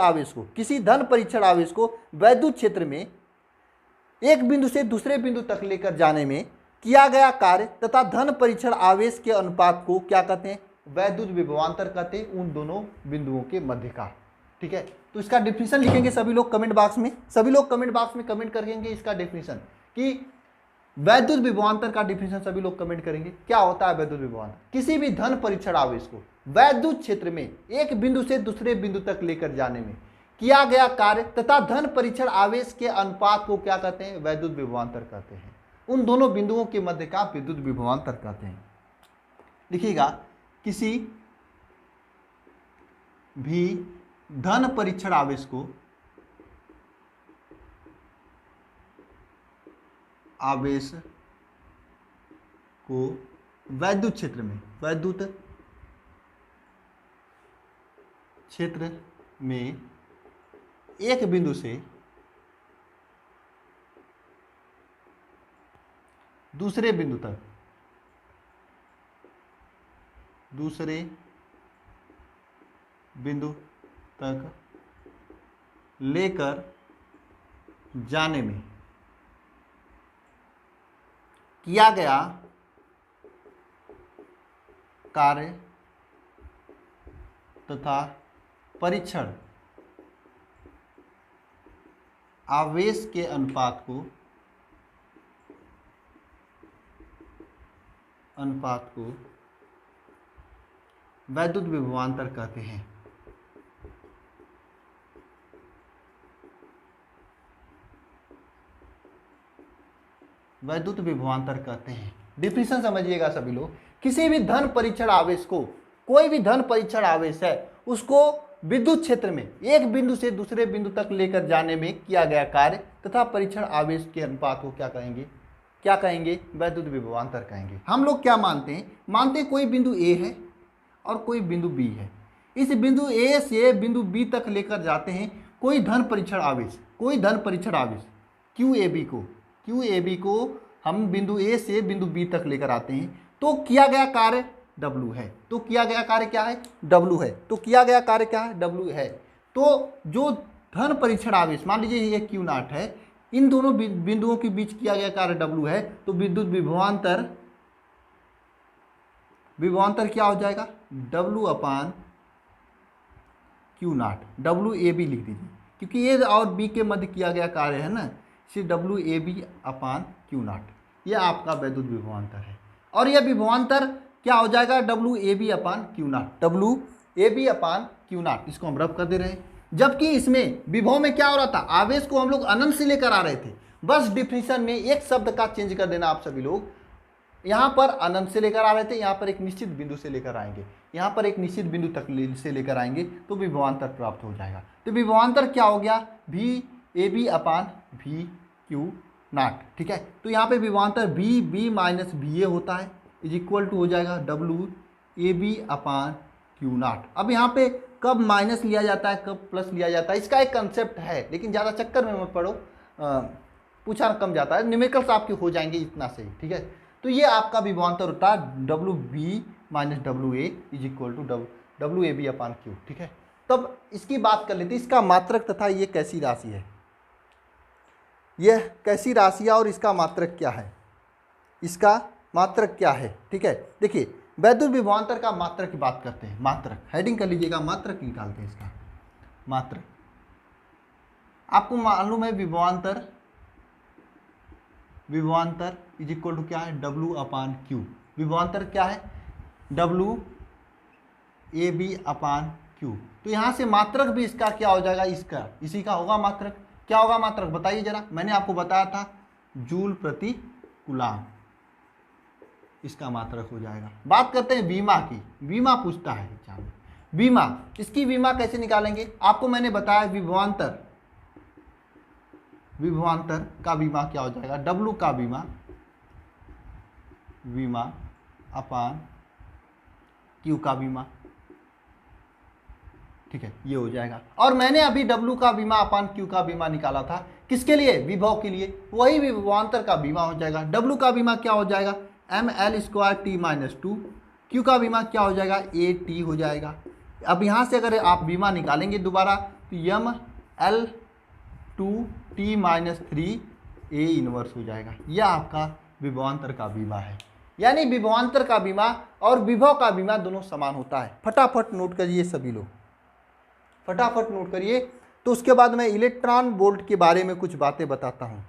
आवेश को वैद्युत क्षेत्र में एक बिंदु से दूसरे बिंदु तक लेकर जाने में किया गया कार्य तथा धन परीक्षण आवेश के अनुपात को क्या कहते हैं, वैद्युत विभवांतर कहते हैं, उन दोनों बिंदुओं के मध्य का। ठीक है, तो इसका डेफिनेशन लिखेंगे सभी लोग कमेंट बॉक्स में, सभी लोग कमेंट बॉक्स में कमेंट करेंगे इसका डेफिनेशन, कि वैद्युत विभवांतर का डेफिनेशन सभी लोग कमेंट करेंगे। क्या होता है वैद्युत विभवांतर, किसी भी धन परीक्षण आवेश को वैद्युत क्षेत्र में एक बिंदु से दूसरे बिंदु तक लेकर जाने में किया गया कार्य तथा धन परीक्षण आवेश के अनुपात को क्या कहते हैं, वैद्युत विभवांतर कहते हैं। उन दोनों बिंदुओं के मध्य का विद्युत विभवांतर कहते हैं। लिखिएगा, किसी भी धन परीक्षण आवेश को वैद्युत क्षेत्र में एक बिंदु से दूसरे बिंदु तक लेकर जाने में किया गया कार्य तथा परीक्षण आवेश के अनुपात को वैद्युत विभवांतर कहते हैं। वैद्युत विभवांतर कहते हैं। डिफिनेशन समझिएगा सभी लोग। किसी भी धन परीक्षण आवेश को, कोई भी धन परीक्षण आवेश है उसको विद्युत क्षेत्र में एक बिंदु से दूसरे बिंदु तक लेकर जाने में किया गया कार्य तथा परीक्षण आवेश के अनुपात को क्या कहेंगे? वैद्युत विभवांतर कहेंगे। हम लोग क्या मानते हैं कोई बिंदु ए है और कोई बिंदु बी है। इस बिंदु ए से बिंदु बी तक लेकर जाते हैं कोई धन परीक्षण आवेश क्यू ए बी को हम बिंदु ए से बिंदु बी तक लेकर आते हैं तो किया गया कार्य W है। तो किया गया कार्य क्या है? W है। तो जो धन परीक्षण आवेश, मान लीजिए ये Q नॉट है, इन दोनों बिंदुओं के बीच किया गया कार्य W है, तो विद्युत विभवांतर क्या हो जाएगा? W upon Q not. WAB लिख दीजिए क्योंकि ए और बी के मध्य किया गया कार्य है ना, इसे WAB अपान Q नॉट। यह आपका वैद्युत विभवांतर है। और यह विभवांतर क्या हो जाएगा? WAB upon Q not. इसको हम रब कर दे रहे हैं। जबकि इसमें विभव में क्या हो रहा था? आवेश को हम लोग अनंत से लेकर आ रहे थे। बस डिफिनेशन में एक शब्द का चेंज कर देना आप सभी लोग। यहाँ पर अनंत से लेकर आ रहे थे, यहाँ पर एक निश्चित बिंदु से लेकर आएंगे, यहाँ पर एक निश्चित बिंदु तक से लेकर आएंगे तो विभवांतर प्राप्त हो जाएगा। तो विभवांतर क्या हो गया? VAB upon VQ not. ठीक है, तो यहाँ पे विभवांतर VB माइनस VA होता है इज इक्वल टू हो जाएगा WAB अपान Q नॉट। अब यहाँ पे कब माइनस लिया जाता है, कब प्लस लिया जाता है, इसका एक कंसेप्ट है, लेकिन ज़्यादा चक्कर में मत पड़ो, पूछा कम जाता है, न्यूमेरिकल्स आपके हो जाएंगे इतना से। ठीक है, तो ये आपका विभवांतर होता है WB minus WA is equal to WAB upon Q। ठीक है, तब इसकी बात कर लेते हैं, इसका मात्रक तथा ये कैसी राशि है, यह कैसी राशि है और इसका मात्रक क्या है, ठीक है। देखिए वैद्युत विभवांतर का मात्रक की बात करते हैं। मात्रक हेडिंग कर लीजिएगा, मात्रक निकालते हैं इसका। मात्रक आपको मालूम है विभवांतर इज इक्वल टू क्या है? W upon Q। विभवांतर क्या है? WAB upon Q। तो यहाँ से मात्रक भी इसका क्या हो जाएगा? इसी का होगा मात्रक। क्या होगा मात्रक बताइए जरा। मैंने आपको बताया था जूल प्रति कूलाम, इसका मात्रक हो जाएगा। बात करते हैं बीमा की। बीमा पूछता है एग्जाम में। बीमा, इसकी बीमा कैसे निकालेंगे? आपको मैंने बताया विभवांतर का बीमा क्या हो जाएगा? W का बीमा अपान Q का बीमा। ठीक है, ये हो जाएगा। और मैंने अभी W का बीमा अपान Q का बीमा निकाला था, किसके लिए? विभव के लिए। वही विभवांतर का बीमा हो जाएगा। W का बीमा क्या हो जाएगा? ML square T minus 2। Q का बीमा क्या हो जाएगा? AT हो जाएगा। अब यहाँ से अगर आप बीमा निकालेंगे दोबारा तो ML2T माइनस 3 A इनवर्स हो जाएगा। यह आपका विभवांतर का बीमा है। यानी विभवांतर का बीमा और विभव का बीमा दोनों समान होता है। फटाफट नोट करिए सभी लोग, फटाफट नोट करिए। तो उसके बाद मैं इलेक्ट्रॉन वोल्ट के बारे में कुछ बातें बताता हूं।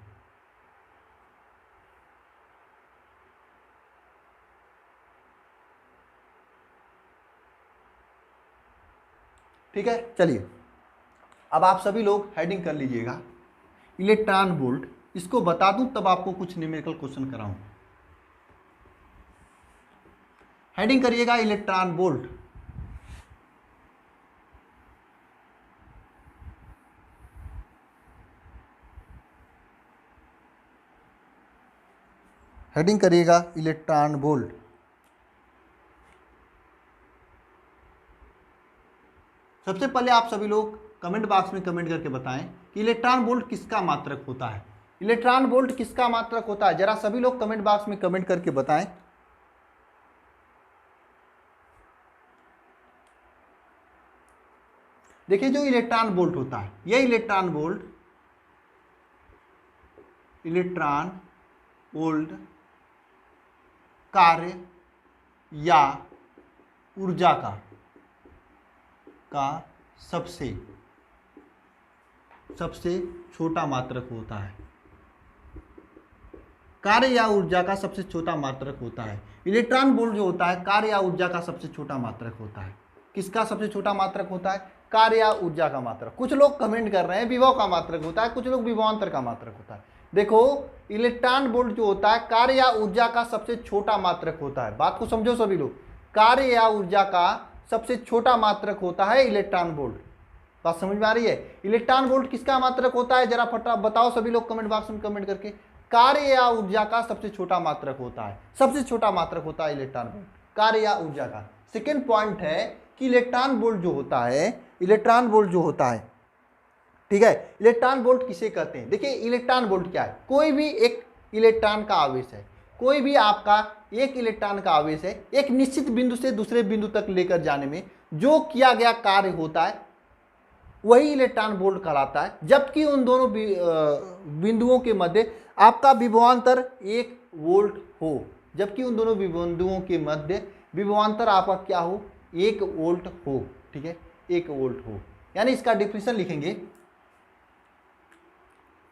ठीक है, चलिए अब आप सभी लोग हेडिंग कर लीजिएगा इलेक्ट्रॉन वोल्ट। इसको बता दूं तब आपको कुछ न्यूमेरिकल क्वेश्चन कराऊं। हेडिंग करिएगा इलेक्ट्रॉन वोल्ट। हेडिंग करिएगा इलेक्ट्रॉन वोल्ट। सबसे पहले आप सभी लोग कमेंट बॉक्स में कमेंट करके बताएं कि इलेक्ट्रॉन वोल्ट किसका मात्रक होता है। इलेक्ट्रॉन वोल्ट किसका मात्रक होता है, जरा सभी लोग कमेंट बॉक्स में कमेंट करके बताएं। देखिए जो इलेक्ट्रॉन वोल्ट होता है, यह इलेक्ट्रॉन वोल्ट कार्य या ऊर्जा का सबसे छोटा मात्रक होता है। कार्य या ऊर्जा का सबसे छोटा मात्रक होता है। इलेक्ट्रॉन वोल्ट जो होता है कार्य या ऊर्जा का सबसे छोटा मात्रक होता है। किसका सबसे छोटा मात्रक होता है? कार्य या ऊर्जा का मात्रक। कुछ लोग कमेंट कर रहे हैं विभव का मात्रक होता है, कुछ लोग विभवांतर का मात्रक होता है। देखो इलेक्ट्रॉन वोल्ट जो होता है कार्य या ऊर्जा का सबसे छोटा मात्रक होता है। बात को समझो सभी लोग, कार्य या ऊर्जा का सबसे छोटा मात्रक होता है इलेक्ट्रॉन वोल्ट। बात समझ में आ रही है? इलेक्ट्रॉन वोल्ट किसका मात्रक होता है, जरा फटा बताओ सभी लोग कमेंट बॉक्स में कमेंट करके। कार्य या ऊर्जा का सबसे छोटा मात्रक होता है, सबसे छोटा मात्रक होता है इलेक्ट्रॉन वोल्ट, कार्य या ऊर्जा का। सेकेंड पॉइंट है कि इलेक्ट्रॉन वोल्ट जो होता है, ठीक है, इलेक्ट्रॉन वोल्ट किसे कहते हैं? देखिए इलेक्ट्रॉन वोल्ट क्या है? कोई भी एक इलेक्ट्रॉन का आवेश है, कोई भी आपका एक इलेक्ट्रॉन का आवेश है, एक निश्चित बिंदु से दूसरे बिंदु तक लेकर जाने में जो किया गया कार्य होता है वही इलेक्ट्रॉन वोल्ट कहलाता है। जबकि उन दोनों बिंदुओं के मध्य आपका विभवांतर 1 वोल्ट हो, जबकि उन दोनों बिंदुओं के मध्य विभवांतर आपका क्या हो? 1 वोल्ट हो। ठीक है, 1 वोल्ट हो। यानी इसका डिफिनेशन लिखेंगे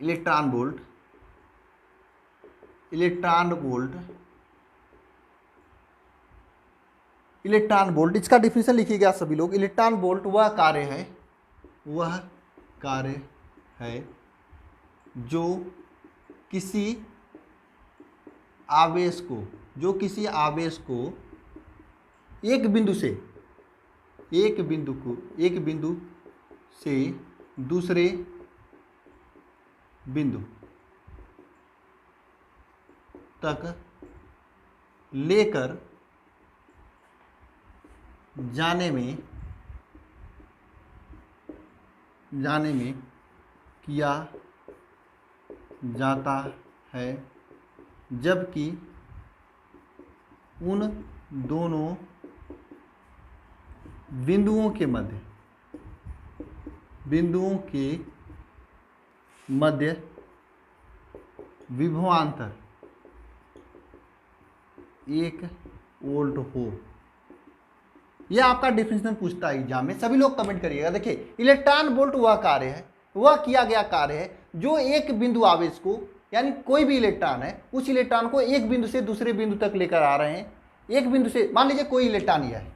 इलेक्ट्रॉन वोल्ट, इसका डिफिनेशन लिखिएगा सभी लोग। इलेक्ट्रॉन वोल्ट वह कार्य है जो किसी आवेश को एक बिंदु से दूसरे बिंदु तक लेकर जाने में किया जाता है, जबकि उन दोनों बिंदुओं के मध्य विभवांतर 1 वोल्ट हो। यह आपका डिफिनेशन पूछता है एग्जाम में, सभी लोग कमेंट करिएगा। देखिए इलेक्ट्रॉन वोल्ट वह कार्य है, वह किया गया कार्य है जो एक बिंदु आवेश को, यानी कोई भी इलेक्ट्रॉन है, उस इलेक्ट्रॉन को एक बिंदु से दूसरे बिंदु तक लेकर आ रहे हैं। एक बिंदु से, मान लीजिए कोई इलेक्ट्रॉन यह है,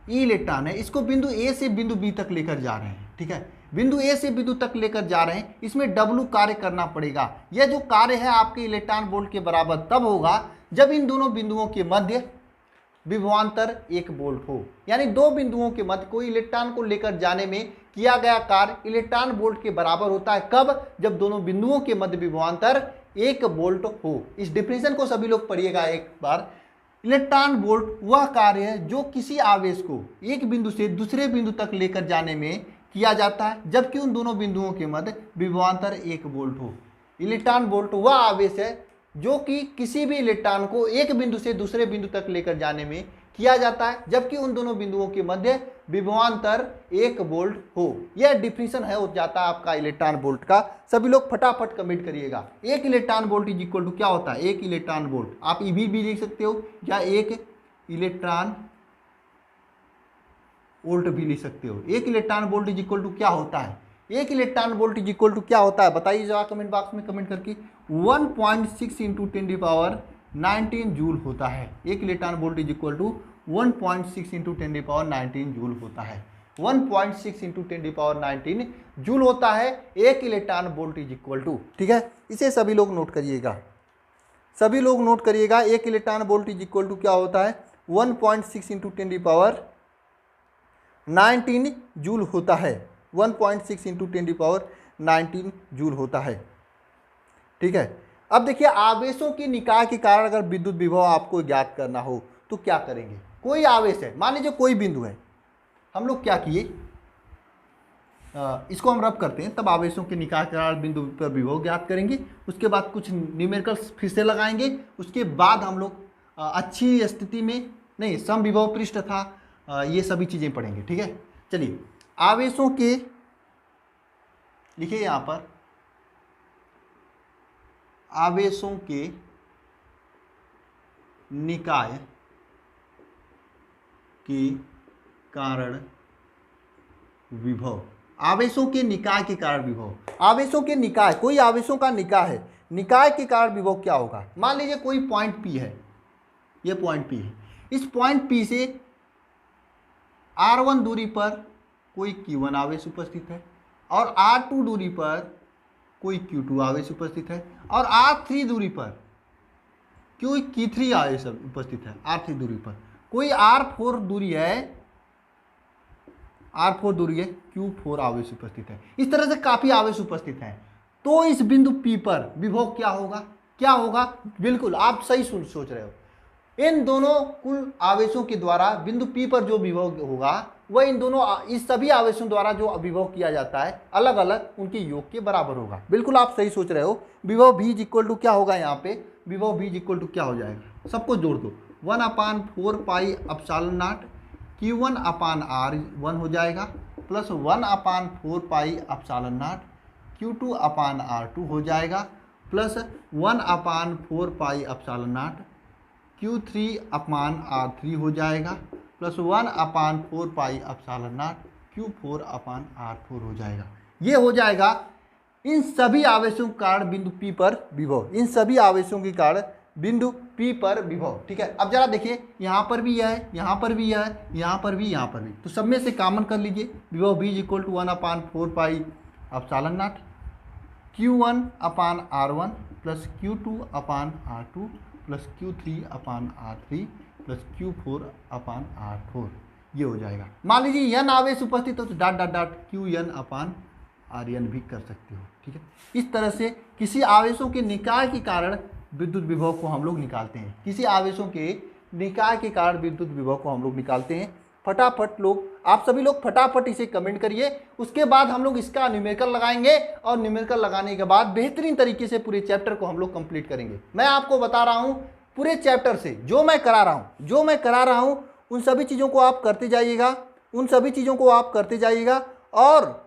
ई इलेक्ट्रॉन है, इसको बिंदु ए से बिंदु बी तक लेकर जा रहे हैं। ठीक है, बिंदु ए से बिंदु तक लेकर जा रहे हैं, इसमें W कार्य करना पड़ेगा। यह जो कार्य है आपके इलेक्ट्रॉन वोल्ट के बराबर तब होगा जब इन दोनों बिंदुओं के मध्य विभवांतर 1 वोल्ट हो। यानी दो बिंदुओं के मध्य कोई इलेक्ट्रॉन को लेकर जाने में किया गया कार्य इलेक्ट्रॉन वोल्ट के बराबर होता है। कब? जब दोनों बिंदुओं के मध्य विभवांतर 1 वोल्ट हो। इस डिफिनेशन को सभी लोग पढ़िएगा एक बार। इलेक्ट्रॉन वोल्ट वह कार्य है जो किसी आवेश को एक बिंदु से दूसरे बिंदु तक लेकर जाने में किया जाता है, जबकि उन दोनों बिंदुओं के मध्य विभवांतर 1 वोल्ट हो। इलेक्ट्रॉन वोल्ट वह आवेश है जो कि किसी भी इलेक्ट्रॉन को एक बिंदु से दूसरे बिंदु तक लेकर जाने में किया जाता है, जबकि उन दोनों बिंदुओं के मध्य विभवांतर 1 वोल्ट हो। यह डिफिनेशन है हो जाता है आपका इलेक्ट्रॉन वोल्ट का। सभी लोग फटाफट कमेंट करिएगा। 1 electron volt is equal to क्या होता है? 1 इलेक्ट्रॉन वोल्ट, आप ईवी भी लिख सकते हो या 1 इलेक्ट्रॉन वोल्ट भी लिख सकते हो। 1 electron volt is equal to क्या होता है? 1 electron volt is equal to क्या होता है? बताइए जरा कमेंट बॉक्स में कमेंट करके। 1.6 इंटू 10⁻19 जूल होता है। 1 electron volt is equal to 1.6 into 10⁻19 joule होता है। 1.6 इंटू 10⁻19 जूल होता है 1 electron volt is equal to. ठीक है, इसे सभी लोग नोट करिएगा, सभी लोग नोट करिएगा। 1 electron volt is equal to क्या होता है? 1.6 इंटू 10⁻19 जूल होता है। 1.6 इंटू 10⁻19 जूल होता है। ठीक है, अब देखिए आवेशों की निकाय के कारण अगर विद्युत विभव आपको ज्ञात करना हो तो क्या करेंगे। कोई आवेश है, मान लीजिए कोई बिंदु है, हम लोग क्या किए, इसको हम रब करते हैं, तब आवेशों के निकाय के कारण बिंदु पर विभव ज्ञात करेंगे। उसके बाद कुछ न्यूमेरिकल्स फिर से लगाएंगे। उसके बाद हम लोग अच्छी स्थिति में नहीं सम विभव पृष्ठ था, ये सभी चीज़ें पढ़ेंगे। ठीक है, चलिए आवेशों के, लिखिए यहाँ पर, आवेशों के निकाय के कारण विभव, आवेशों के निकाय के कारण विभव, आवेशों के निकाय, कोई आवेशों का निकाय है, निकाय के कारण विभव क्या होगा। मान लीजिए कोई पॉइंट P है, ये पॉइंट P है, इस पॉइंट P से R1 दूरी पर कोई Q1 आवेश उपस्थित है और R2 दूरी पर कोई Q2 आवेश उपस्थित है और R3 दूरी पर कोई Q3 आवेश उपस्थित है। R3 दूरी पर कोई R4 दूरी है, R4 दूरी है, Q4 आवेश उपस्थित है। इस तरह से काफी आवेश उपस्थित हैं। तो इस बिंदु P पर विभव क्या होगा, क्या होगा, बिल्कुल आप सही सोच रहे हो। इन दोनों कुल आवेशों के द्वारा बिंदु P पर जो विभव होगा वह इन दोनों, इस सभी आवेशों द्वारा जो विभव किया जाता है अलग अलग उनके योग के बराबर होगा। बिल्कुल आप सही सोच रहे हो। विभव V इक्वल टू क्या होगा, यहाँ पे विभव V इक्वल टू क्या हो जाएगा, सबको जोड़ दो, 1/4 पाई एप्सिलॉन नॉट Q1/R1 हो जाएगा plus 1/4 pi epsilon not Q2/R2 हो जाएगा plus 1/4 pi epsilon not Q3/R3 हो जाएगा plus 1/4 pi epsilon not Q4/R4 हो जाएगा। ये हो जाएगा इन सभी आवेशों के कारण बिंदु P पर विभव, इन सभी आवेशों के कारण बिंदु P पर विभव। ठीक है, अब जरा देखिए यहाँ पर भी यह है, यहाँ पर भी यह है, यहाँ पर भी, यहाँ पर भी, तो सब में से कॉमन कर लीजिए। विभव V equal to 1/4 pi epsilon naught Q1/R1 plus Q2/R2 plus Q3/R3 plus Q4/R4, ये हो जाएगा। मान लीजिए n आवेश उपस्थित हो तो डॉट डॉट डॉट Qn/Rn भी कर सकते हो। ठीक है, इस तरह से किसी आवेशों के निकाय के कारण विद्युत विभव को हम लोग निकालते हैं, किसी आवेशों के निकाय के कारण विद्युत विभव को हम लोग निकालते हैं। फटाफट लोग, आप सभी लोग फटाफट इसे कमेंट करिए। उसके बाद हम लोग इसका न्यूमेरिकल लगाएंगे और न्यूमेरिकल लगाने के बाद बेहतरीन तरीके से पूरे चैप्टर को हम लोग कंप्लीट करेंगे। मैं आपको बता रहा हूँ पूरे चैप्टर से जो मैं करा रहा हूँ उन सभी चीज़ों को आप करते जाइएगा, उन सभी चीज़ों को आप करते जाइएगा और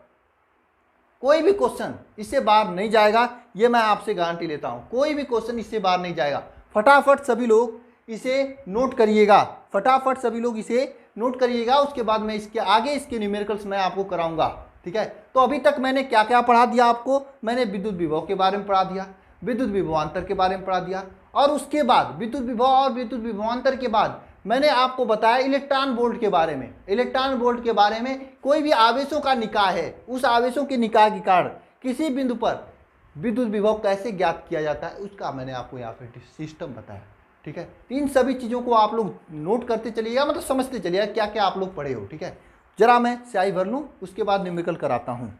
कोई भी क्वेश्चन इससे बाहर नहीं जाएगा, ये मैं आपसे गारंटी लेता हूँ। कोई भी क्वेश्चन इससे बाहर नहीं जाएगा। फटाफट सभी लोग इसे नोट करिएगा, फटाफट सभी लोग इसे नोट करिएगा। उसके बाद मैं इसके आगे इसके न्यूमेरिकल्स मैं आपको कराऊंगा। ठीक है, तो अभी तक मैंने क्या क्या पढ़ा दिया आपको, मैंने विद्युत विभव के बारे में पढ़ा दिया, विद्युत विभवांतर के बारे में पढ़ा दिया और उसके बाद विद्युत विभव और विद्युत विभवांतर के बाद मैंने आपको बताया इलेक्ट्रॉन वोल्ट के बारे में। इलेक्ट्रॉन वोल्ट के बारे में कोई भी आवेशों का निकाय है, उस आवेशों के निकाय के कारण किसी बिंदु पर विद्युत विभव कैसे ज्ञात किया जाता है उसका मैंने आपको यहाँ पे सिस्टम बताया। ठीक है, इन सभी चीज़ों को आप लोग नोट करते चलिएगा, मतलब समझते चलिएगा क्या क्या आप लोग पढ़े हो। ठीक है, जरा मैं स्याही भर लूँ उसके बाद न्यूमेरिकल कराता हूँ।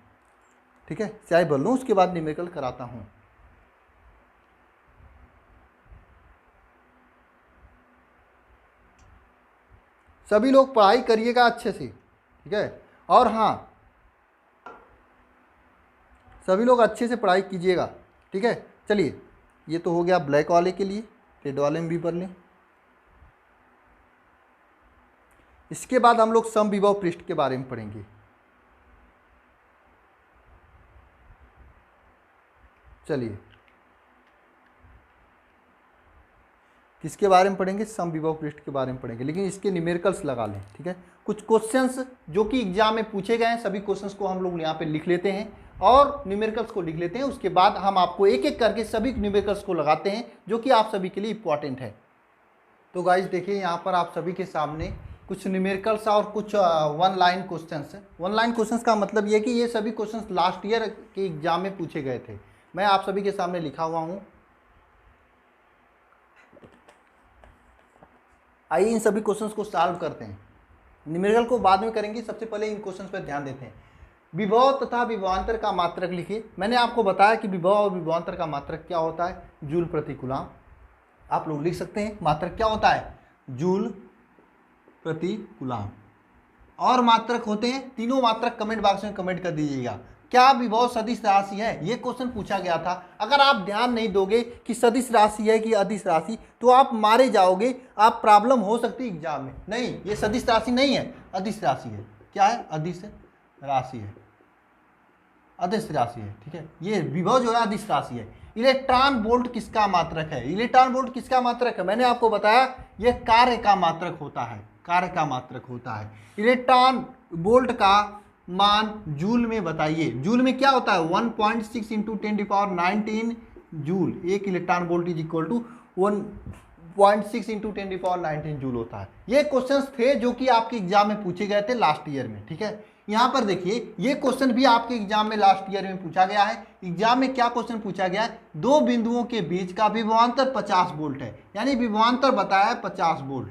ठीक है, स्याही भर लूँ उसके बाद न्यूमेरिकल कराता हूँ। सभी लोग पढ़ाई करिएगा अच्छे से। ठीक है, और हाँ सभी लोग अच्छे से पढ़ाई कीजिएगा। ठीक है, चलिए ये तो हो गया ब्लैक वाले के लिए, रेड वाले में भी पढ़ लें। इसके बाद हम लोग सम विभव पृष्ठ के बारे में पढ़ेंगे। चलिए किसके बारे में पढ़ेंगे, सम विभव पृष्ठ के बारे में पढ़ेंगे, लेकिन इसके न्यूमेरिकल्स लगा लें। ठीक है, कुछ क्वेश्चंस जो कि एग्जाम में पूछे गए हैं सभी क्वेश्चंस को हम लोग यहाँ पे लिख लेते हैं और न्यूमेरिकल्स को लिख लेते हैं। उसके बाद हम आपको एक एक करके सभी न्यूमेरिकल्स को लगाते हैं जो कि आप सभी के लिए इंपॉर्टेंट है। तो गाइज देखिए यहाँ पर आप सभी के सामने कुछ न्यूमेरिकल्स और कुछ वन लाइन क्वेश्चंस है। वन लाइन क्वेश्चंस का मतलब ये कि ये सभी क्वेश्चंस लास्ट ईयर के एग्जाम में पूछे गए थे। मैं आप सभी के सामने लिखा हुआ हूँ। आइए इन सभी क्वेश्चंस को सॉल्व करते हैं। न्यूमेरिकल को बाद में करेंगे, सबसे पहले इन क्वेश्चंस पर ध्यान देते हैं। विभव तथा विभवांतर का मात्रक लिखिए। मैंने आपको बताया कि विभव और विभवांतर का मात्रक क्या होता है, जूल प्रति कूलाम। आप लोग लिख सकते हैं मात्रक क्या होता है, जूल प्रति कूलाम। और मात्रक होते हैं तीनों मात्रक, कमेंट बॉक्स में कमेंट कर दीजिएगा। क्या विभव सदिश राशि है, ये क्वेश्चन पूछा गया था। अगर आप ध्यान नहीं दोगे कि सदिश राशि है कि अदिश राशि, तो आप मारे जाओगे, आप प्रॉब्लम हो सकती है एग्जाम में। नहीं, ये सदिश राशि नहीं है, अदिश राशि है। क्या है, अदिश राशि है, अदिश राशि है, ठीक है। ये विभव जो है अदिश राशि है। इलेक्ट्रॉन वोल्ट किसका मात्रक है, इलेक्ट्रॉन वोल्ट किसका मात्रक है, मैंने आपको बताया ये कार्य का मात्रक होता है, कार्य का मात्रक होता है। इलेक्ट्रॉन वोल्ट का मान जूल में बताइए। जूल में क्या होता है, 1.6 इंटू 10⁻19 जूल। एक electron volt is equal to 1.6 into 10⁻19 joule होता है। ये क्वेश्चंस थे जो कि आपके एग्जाम में पूछे गए थे लास्ट ईयर में, ठीक है। यहाँ पर देखिए, ये क्वेश्चन भी आपके एग्जाम में लास्ट ईयर में पूछा गया है। एग्जाम में क्या क्वेश्चन पूछा गया है, दो बिंदुओं के बीच का विभवांतर 50 वोल्ट है, यानी विभवांतर बताया है 50 वोल्ट,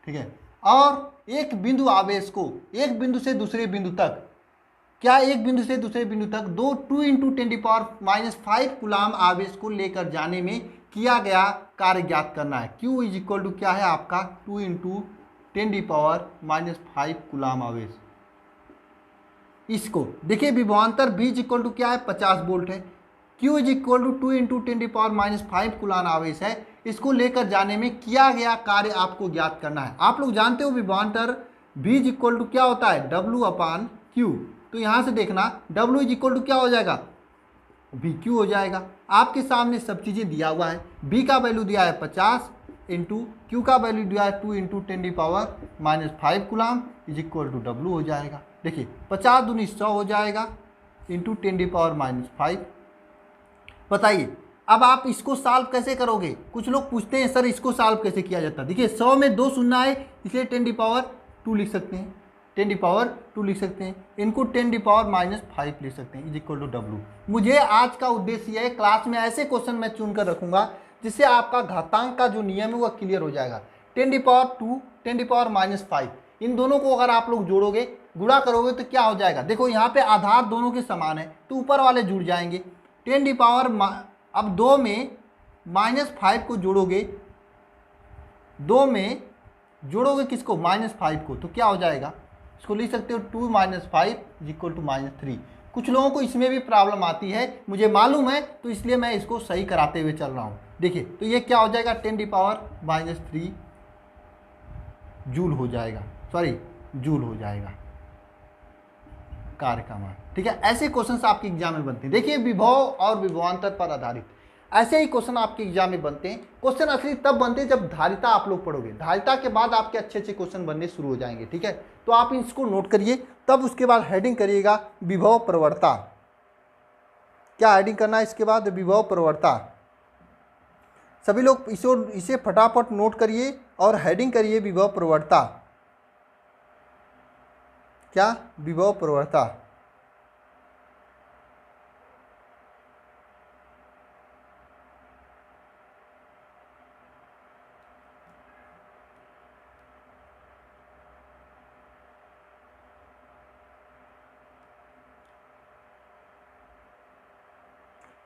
ठीक है। और एक बिंदु आवेश को एक बिंदु से दूसरे बिंदु तक, क्या एक बिंदु से दूसरे बिंदु तक 2 इंटू 10⁻⁵ कूलाम आवेश को लेकर जाने में किया गया कार्य ज्ञात करना है। Q इज इक्वल टू क्या है आपका, 2 इंटू 10⁻⁵ कूलाम आवेश। इसको देखिए, विभवांतर V इज इक्वल टू क्या है, 50 वोल्ट है। Q is equal to 2 into 10⁻⁵ coulomb आवेश है। इसको लेकर जाने में किया गया कार्य आपको ज्ञात करना है। आप लोग जानते हो विभवांतर V इज इक्वल टू क्या होता है, W/Q। तो यहाँ से देखना W इज इक्वल टू क्या हो जाएगा, VQ हो जाएगा। आपके सामने सब चीज़ें दिया हुआ है। B का वैल्यू दिया है 50 इंटू Q का वैल्यू दिया है 2 into 10⁻⁵ coulomb is equal to W हो जाएगा। देखिए 50 दूनी 100 हो जाएगा इंटू 10⁻⁵। बताइए अब आप इसको सॉल्व कैसे करोगे। कुछ लोग पूछते हैं सर इसको सॉल्व कैसे किया जाता है। देखिए 100 में 2 शून्य है, इसलिए 10⁻2 लिख सकते हैं, 10⁻2 लिख सकते हैं, इनको 10⁻⁵ लिख सकते हैं इज इक्वल टू W। मुझे आज का उद्देश्य है, क्लास में ऐसे क्वेश्चन मैं चुनकर रखूंगा जिससे आपका घातांक का जो नियम है वह क्लियर हो जाएगा। 10⁻2 10⁻⁵, इन दोनों को अगर आप लोग जोड़ोगे, गुणा करोगे तो क्या हो जाएगा। देखो यहाँ पे आधार दोनों के समान है तो ऊपर वाले जुड़ जाएंगे। 10⁻, अब 2 में -5 को जोड़ोगे, 2 में जोड़ोगे किसको, -5 को, तो क्या हो जाएगा, इसको लिख सकते हो 2 - 5 इज इक्वल टू -3। कुछ लोगों को इसमें भी प्रॉब्लम आती है, मुझे मालूम है, तो इसलिए मैं इसको सही कराते हुए चल रहा हूँ। देखिए तो ये क्या हो जाएगा, 10⁻³ जूल हो जाएगा, सॉरी जूल हो जाएगा कार्य का मान, ठीक है। ऐसे क्वेश्चंस आपके एग्जाम में बनते हैं। देखिए विभव और विभवांतर पर आधारित ऐसे ही क्वेश्चन आपके एग्जाम में बनते हैं। क्वेश्चन असली तब बनते हैं जब धारिता आप लोग पढ़ोगे, धारिता के बाद आपके अच्छे अच्छे क्वेश्चन बनने शुरू हो जाएंगे, ठीक है। तो आप इसको नोट करिए, तब उसके बाद हेडिंग करिएगा विभव प्रवणता। क्या हेडिंग करना है इसके बाद, विभव प्रवणता। सभी लोग इसे फटाफट नोट करिए और हेडिंग करिए विभव प्रवणता। क्या, विभव प्रवणता।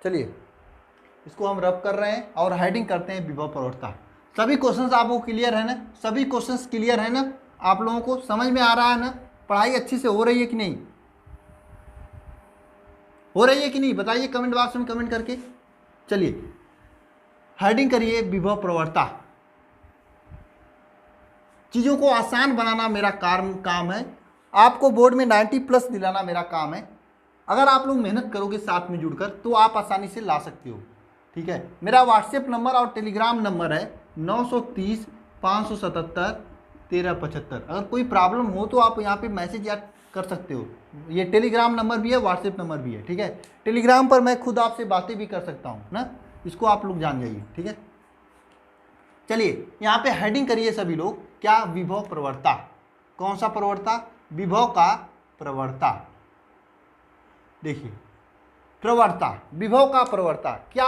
चलिए इसको हम रब कर रहे हैं और हेडिंग करते हैं विभव प्रवणता। सभी क्वेश्चंस आपको क्लियर है ना, सभी क्वेश्चंस क्लियर है ना, आप लोगों को समझ में आ रहा है ना, पढ़ाई अच्छी से हो रही है कि नहीं, हो रही है कि नहीं, बताइए कमेंट बॉक्स में कमेंट करके। चलिए हेडिंग करिए विभव प्रवणता। चीज़ों को आसान बनाना मेरा काम है, आपको बोर्ड में 90+ दिलाना मेरा काम है। अगर आप लोग मेहनत करोगे साथ में जुड़कर तो आप आसानी से ला सकते हो, ठीक है। मेरा व्हाट्सएप नंबर और टेलीग्राम नंबर है 930 577 1375। अगर कोई प्रॉब्लम हो तो आप यहाँ पे मैसेज या कर सकते हो। ये टेलीग्राम नंबर भी है, व्हाट्सएप नंबर भी है, ठीक है। टेलीग्राम पर मैं खुद आपसे बातें भी कर सकता हूँ ना, इसको आप लोग जान जाइए, ठीक है। चलिए यहाँ पे हेडिंग करिए सभी लोग, क्या, विभव प्रवणता। कौन सा प्रवणता, विभव का प्रवणता। देखिए प्रवणता, विभव का प्रवणता क्या